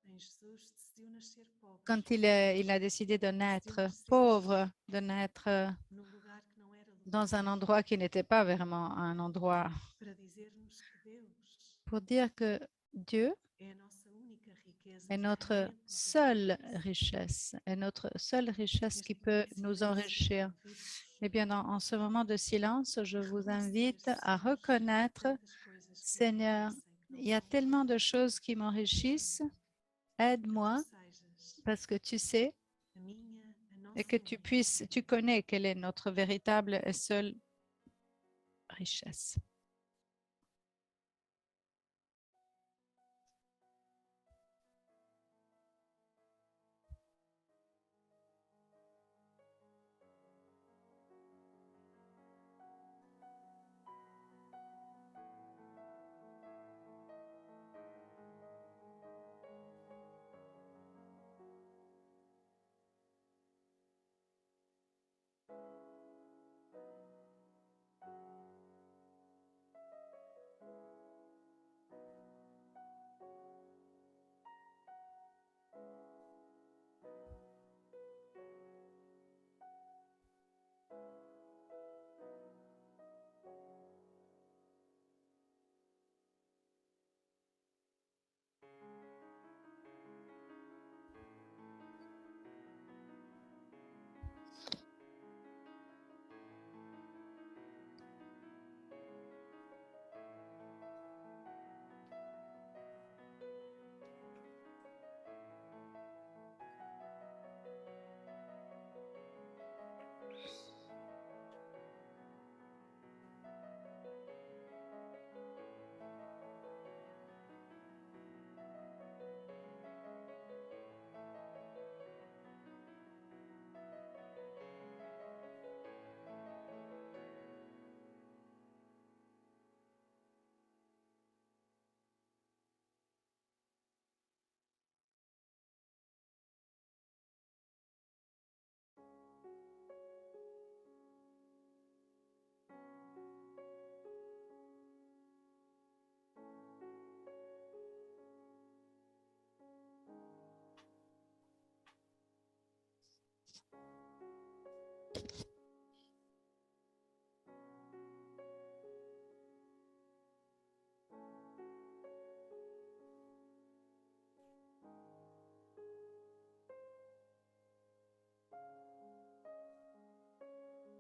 em Jesus, decidiu nascer pobre, quand il a décidé de naître pauvre, de naître num lugar que não era lugar, dans un endroit qui n'était pas vraiment un endroit, para dizer-nos que Deus pour dire que Dieu é a nossa única riqueza, est que notre realmente nos seule enriquece. richesse, est notre seule richesse qui Neste peut momento de nous silêncio, enrichir. convido-vos Eh bien, en ce moment de silence, je vous a reconhecer, invite à Senhor, reconnaître, tantas coisas que Seigneur, enriquecem, Il y a tellement de choses qui m'enrichissent. Aide-moi parce que tu sais et que tu connais quelle est notre véritable et seule richesse.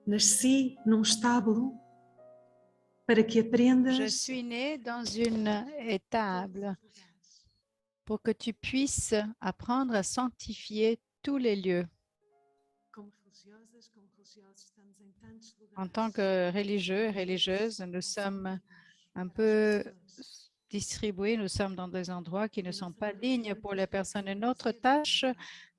Nasci num estábulo para que Je aprendas suis née dans une étable pour que tu puisses apprendre à sanctifier tous les lieux. como religiosas, como religiosos, estamos em tantos En tant lugares. que religieux et religieuses, nous sommes un peu distribués, nous sommes dans des endroits qui ne sont pas dignes pour les personnes. Et notre tâche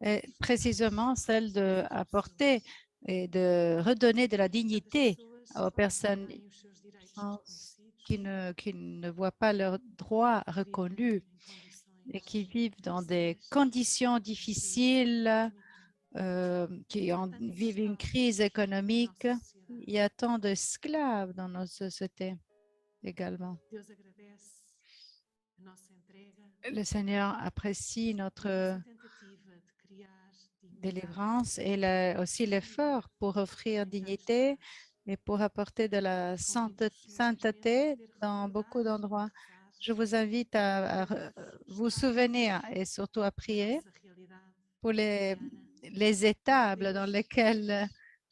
est précisément celle d'apporter et de redonner de la dignité aux personnes qui ne voient pas leurs droits reconnus et qui vivent dans des conditions difficiles, vivent une crise économique. Il y a tant d'esclaves dans notre société également. Deus agradece a nossa entrega, Le Seigneur apprécie notre essa tentativa de criar dignidade, délivrance et aussi l'effort pour offrir dignité et pour apporter de la sainteté dans beaucoup d'endroits. Je vous invite à vous souvenir et surtout à prier nossa realidade pour les étables dans lesquelles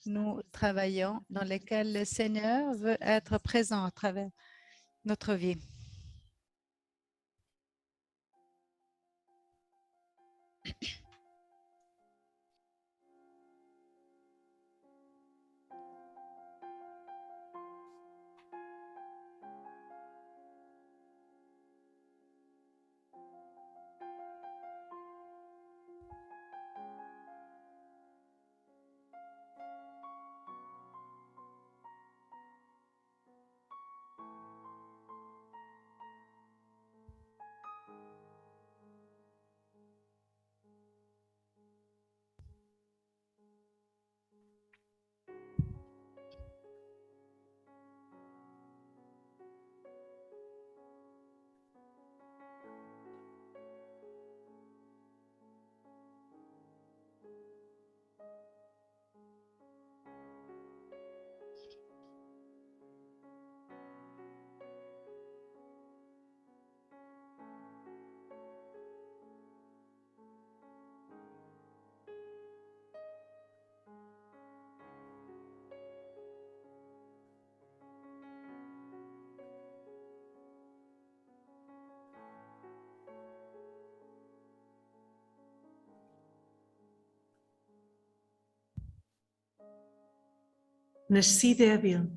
nous travaillons, dans lesquelles le Seigneur veut être présent à travers notre vie. Nasci débil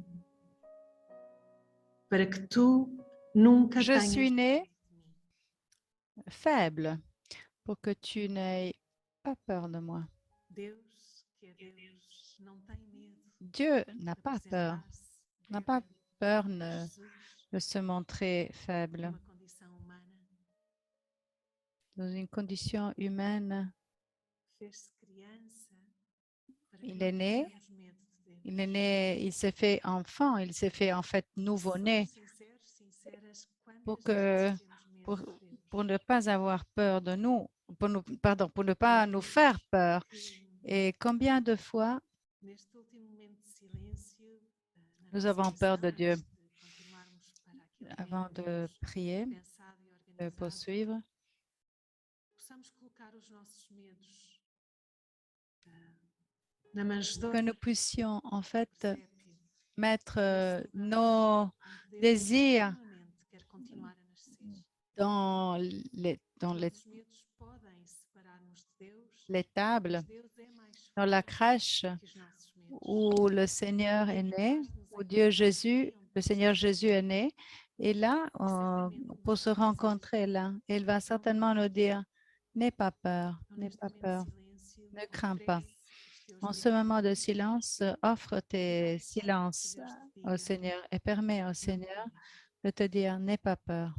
para que tu nunca Je tenhas suis né medo de mim. faible pour que tu n'aies pas peur de moi. Deus, que é Deus, não tem medo Dieu n'a de pas peur, apresentar-se n'a pas débil peur a de Jesus se montrer faible numa condição humana. dans une condition humaine. Fez-se criança para que Il não est né, tenhamos medo de Deus. il est né, il s'est fait enfant, il s'est fait en fait nouveau-né Somos sinceros, sinceras, pour quantas que vezes temos medo pour, de Deus? pour ne pas avoir peur de nous, pardon, pour ne pas nous faire peur. Que Et combien de fois neste último momento de silêncio, na nous nossa avons peur de oração, Dieu antes de continuarmos para aquilo que avant ainda de temos prier, pensado e de organizado, poursuivre, possamos colocar os nossos medos na manjedoura que nous puissions en do fait presépio, mettre nesse lugar nos onde Deus désirs continuamente quer continuar a nascer. dans Os nossos medos podem separar-nos de Deus, l'étable, mas Deus é mais dans la forte crèche que os nossos medos. où le Seigneur est né, où Dieu Jésus, le Seigneur Jésus est né. Et là, pour se rencontrer là, il va certainement nous dire, n'aie pas peur, Então, n'aie neste pas momento peur, de silêncio, ne crains pas. oferece os teus En ce medos moment a de Deus. silence, offre tes silences Que Deus te au diga, Seigneur et permets au não Seigneur temas. de te dire, n'aie pas peur.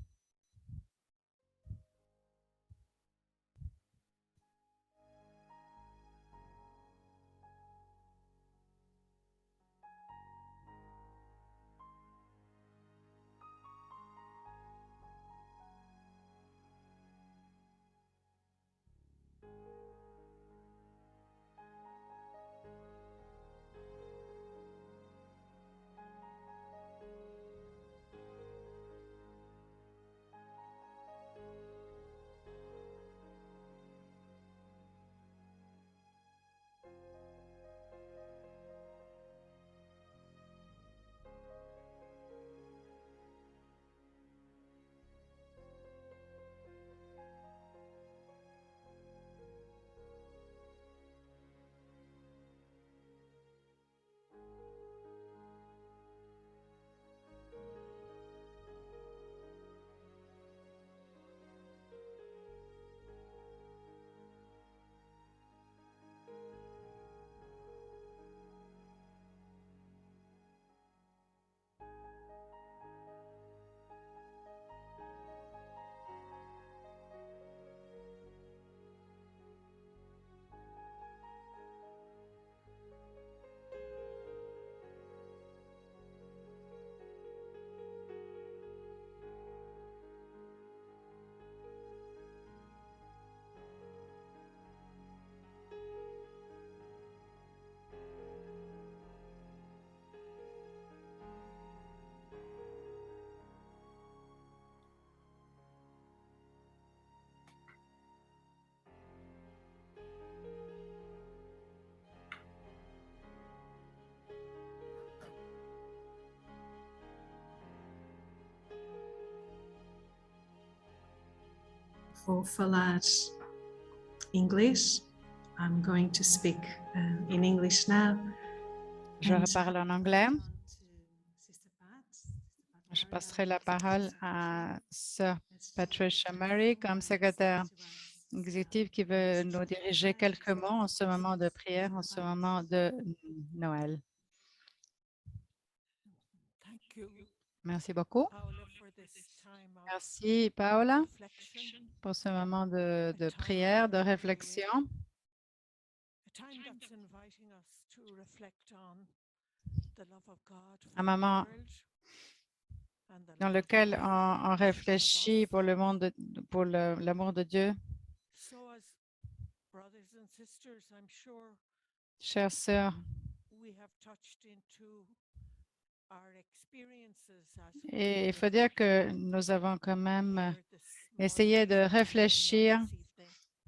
Vou falar inglês. I'm going to speak in English now. Je And reparle en anglais. on to Sister Pat. Je passerai la parole à Sœur Patricia Murray comme secrétaire exécutive qui veut nous diriger quelques mots en ce moment de prière, en ce moment de Noël. Thank you, Merci beaucoup. Paula, for this time of Merci, Paola, reflection, pour ce moment de prière, de réflexion, a time that's inviting us to reflect on the love of God for un the moment world and the dans love of lequel God on for each one of réfléchit us. pour le monde, pour l'amour de Dieu. So as brothers and sisters, I'm sure Chères sœurs, we have touched into our experiences as et il we faut dire que nous avons quand même here this essayé morning, de this afternoon, or réfléchir this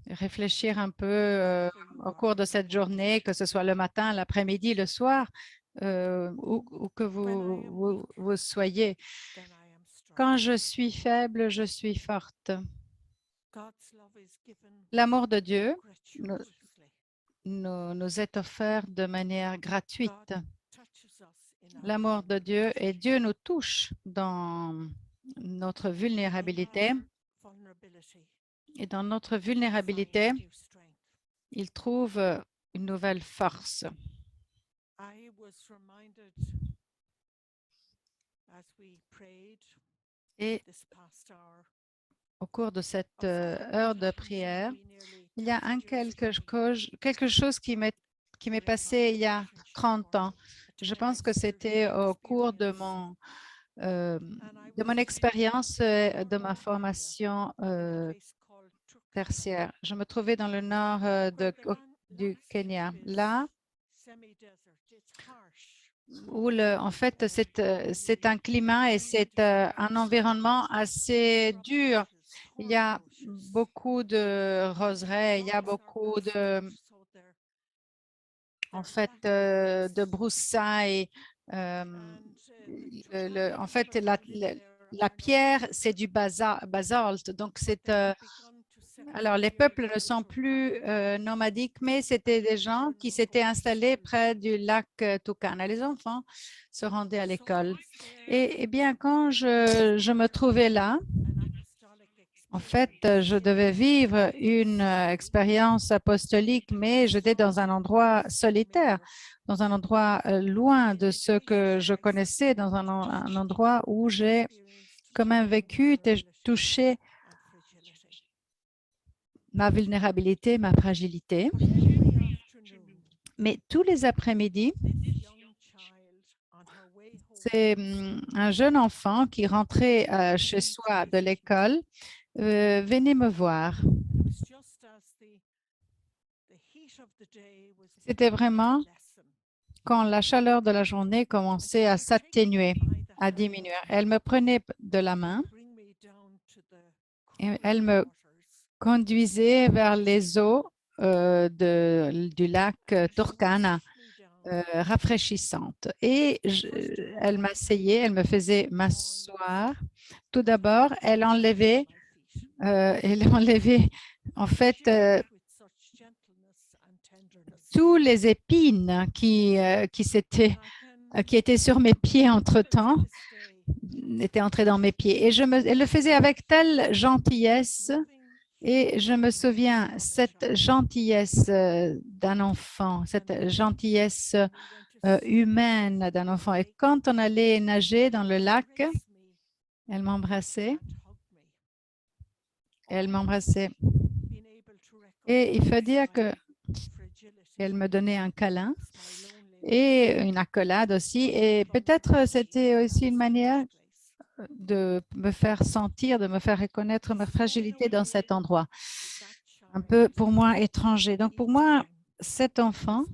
evening. réfléchir un peu Wherever you au are cours de in the cette world. journée, que ce soit le matin, l'après-midi, le soir, où que vous soyez. Then I am strong. Quand je suis faible, je suis forte. God's love is given L'amour de Dieu gratuitously. nous est offert de manière gratuite. God touches l'amour de Dieu et Dieu nous touche dans notre vulnérabilité. Et dans notre vulnérabilité, il trouve une nouvelle force. Et au cours de cette heure de prière, il y a quelque chose qui m'est passé il y a 30 ans. Je pense que c'était au cours de mon expérience, de ma formation tertiaire. Je me trouvais dans le nord du Kenya. Là, où en fait, c'est un climat et c'est un environnement assez dur. Il y a beaucoup de roseraies, il y a beaucoup de broussailles. En fait, la pierre, c'est du basalte. Donc, alors, les peuples ne sont plus nomadiques, mais c'était des gens qui s'étaient installés près du lac Turkana. Les enfants se rendaient à l'école. Et bien, quand je me trouvais là, en fait, je devais vivre une expérience apostolique, mais j'étais dans un endroit solitaire, dans un endroit loin de ce que je connaissais, dans un endroit où j'ai quand même vécu, touché ma vulnérabilité, ma fragilité. Mais tous les après-midi, c'est un jeune enfant qui rentrait chez soi de l'école, venait me voir. C'était vraiment quand la chaleur de la journée commençait à s'atténuer, à diminuer. Elle me prenait de la main et elle me conduisait vers les eaux du lac Turkana, rafraîchissantes. Et elle m'asseyait, elle me faisait m'asseoir. Tout d'abord, elle enlevait en fait tous les épines qui étaient sur mes pieds entre-temps, étaient entrées dans mes pieds. Et elle le faisait avec telle gentillesse. Et je me souviens, cette gentillesse d'un enfant, cette gentillesse humaine d'un enfant. Et quand on allait nager dans le lac, elle m'embrassait. Elle m'embrassait. Et il faut dire qu'elle me donnait un câlin et une accolade aussi. Et peut-être c'était aussi une manière de me faire sentir, de me faire reconnaître ma fragilité dans cet endroit, un peu pour moi étranger. Donc pour moi, cet enfant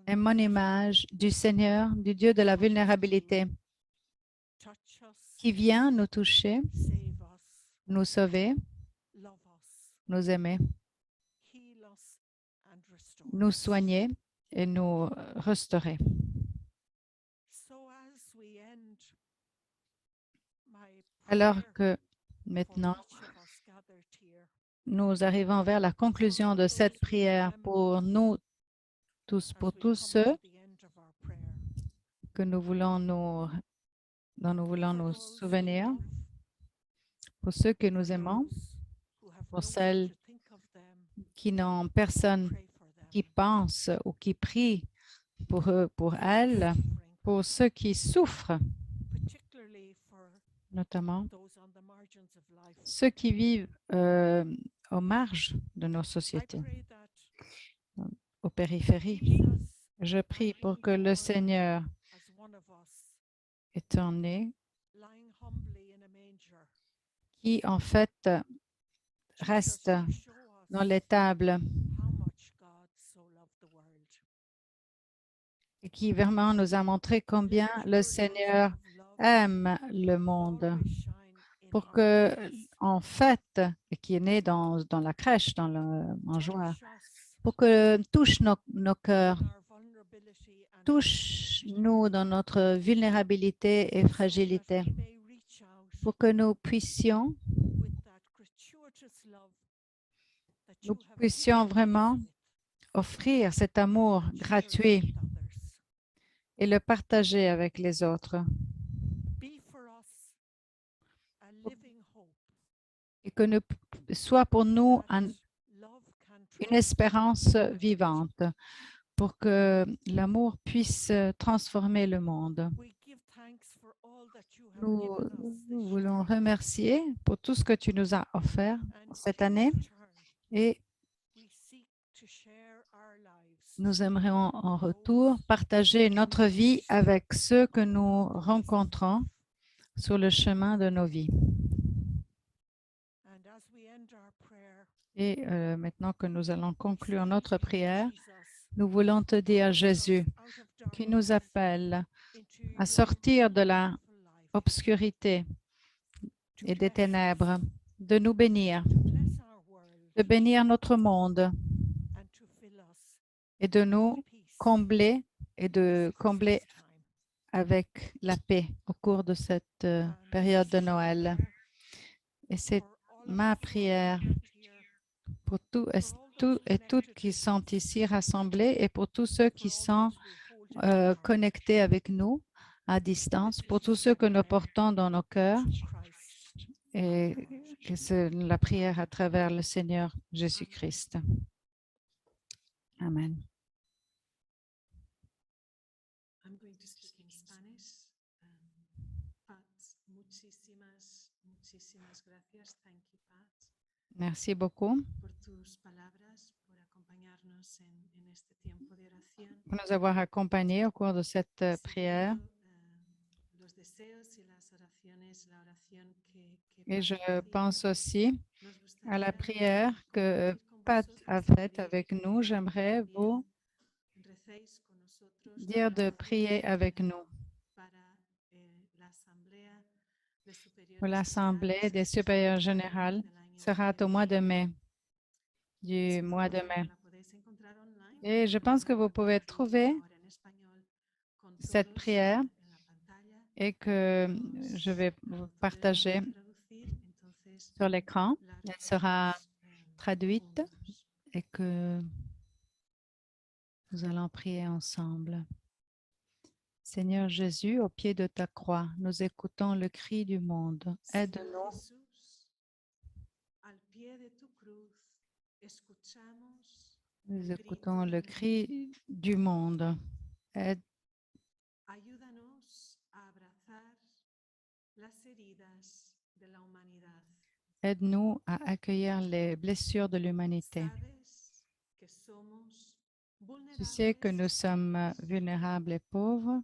est mon image du Seigneur, du Dieu de la vulnérabilité, qui vient nous toucher, nous sauver, nous aimer, nous soigner et nous restaurer. Alors que maintenant, nous arrivons vers la conclusion de cette prière pour nous tous, pour tous ceux que dont nous voulons nous souvenir, pour ceux que nous aimons, pour celles qui n'ont personne qui pense ou qui prie pour eux, pour elles, pour ceux qui souffrent, notamment ceux qui vivent aux marges de nos sociétés, aux périphéries. Je prie pour que le Seigneur, étant né, qui en fait reste dans l'étable et qui vraiment nous a montré combien le Seigneur aime le monde, pour que, en fait, qui est né dans la crèche, en joie, pour que touche nos cœurs, touche-nous dans notre vulnérabilité et fragilité, pour que nous puissions vraiment offrir cet amour gratuit et le partager avec les autres. Be for us a living hope Et que soit pour nous that love can une espérance vivante pour que l'amour puisse transformer le monde. We give thanks for all that you have Nous given us this voulons year. remercier pour tout ce que tu nous as offert And cette in année return, et we seek to share our lives nous aimerions en retour partager notre vie avec ceux que nous rencontrons sur le chemin de nos vies. and as we end our prayer, Et maintenant que nous allons conclure notre thank you, prière, Jesus, nous voulons te dire, calling us Jésus, out of qui nous darkness appelle into à your sortir de la wonderful life, obscurité to et des bless us, ténèbres, de nous bénir, to bless our world, de bénir notre monde and to fill us et de nous with peace combler et de this combler Christmas time. avec la paix au cours de cette And période de this is our Noël. prayer Et c'est for all of ma us who are prière gathered here, pour tous for all tout those et toutes connected qui with sont us, ici rassemblés et pour tous ceux qui for all sont those we hold in our heart. connectés avec nous à distance, pour tous ceux que nous portons dans nos cœurs. Through Christ. Et que c'est la prière à travers le Seigneur Jésus-Christ. Amen. I'm going to speak in Spanish. Pat, muchísimas gracias. Thank you, Pat, Merci beaucoup por tus palabras, por acompañarnos en este tiempo de oración. pour nous avoir accompagnés au cours de cette prière. Seguro, los deseos y las oraciones, la oración que Et Pat je hacía, pense aussi nos à la gustaría prière que compartir con Pat vosotros a y faite pedir avec que nous. J'aimerais vous también recéis con nosotros dire de prier avec nous para la asamblea de superiores pour l'Assemblée generales des supérieurs générales. del año Sera que au mois de mai, viene. du mois de mai. La podéis encontrar online. Et je pense que vous pouvez trouver Ahora en español con cette todos prière en la pantalla. et que je vais vous partager Entonces, sur l'écran. la Elle sera rezamos, traduite juntos. et que nous allons prier ensemble. Seigneur Jésus, au pied de ta croix, nous écoutons le cri du monde. Señor Aide-nous. Jesús, al pie de tu cruz, escuchamos Nous el grito écoutons del le mundo. cri du monde. Ayúdanos a abrazar las heridas de la humanidad. Aide-nous à accueillir les blessures de l'humanité. Sabes que somos Tu sais que vulnerables, nous sommes vulnérables et pauvres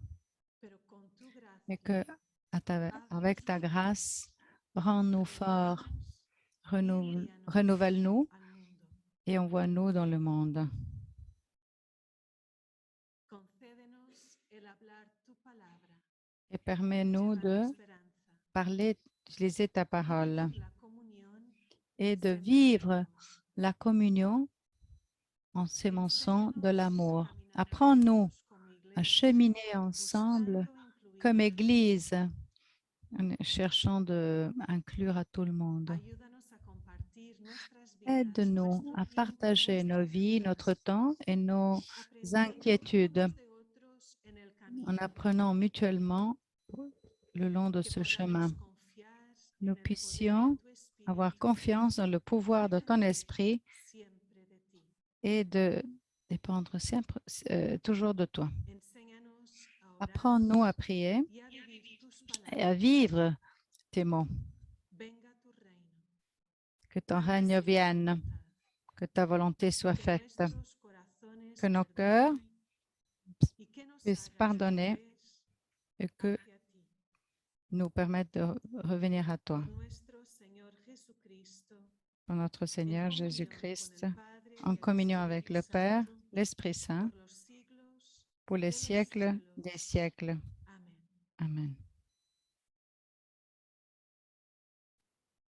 pero con tu et gracia, que avec ta grâce, rends-nous forts, renouvelle-nous al mundo. et envoie-nous dans le monde. Concédenos el hablar tu palabra, Et permets-nous llevar de esperanza, parler, d'utiliser ta parole vivir la comunión, et de sembrando vivre amor. la communion en sémençant de l'amour. Enséñanos a caminar Apprends-nous juntos como à iglesia, cheminer ensemble buscando incluir comme a todos. Église, en cherchant d'inclure à tout le monde. Ayúdanos a compartir nuestras vidas, Aide-nous nuestro à tiempo, partager nos nuestras vies, dudas, notre temps et nos aprendiendo inquiétudes unos de otros en el camino, en apprenant mutuellement le long de que ce podamos chemin. confiar Nous en el poder puissions de tu Espíritu avoir confiance dans le pouvoir y de ton depender esprit siempre de ti. et de dépendre toujours de toi. Enséñanos a orar Apprends-nous à prier y a vivir tus et à palabras. vivre tes mots. Venga tu reino, Que ton hágase règne tu vienne, voluntad, que ta volonté soit que faite, nuestros corazones que nos cœurs perdonen y que nos puissent hagan pardonner volver et que hacia ti. nous permettent de revenir à toi. Por nuestro Señor Jesucristo, Pour notre en Seigneur comunión Jésus-Christ, con el Padre y en el communion avec le Espíritu Père, Santo, l'Esprit Saint, por los siglos pour les de los siècles siglos. des siècles. Amén. Amen.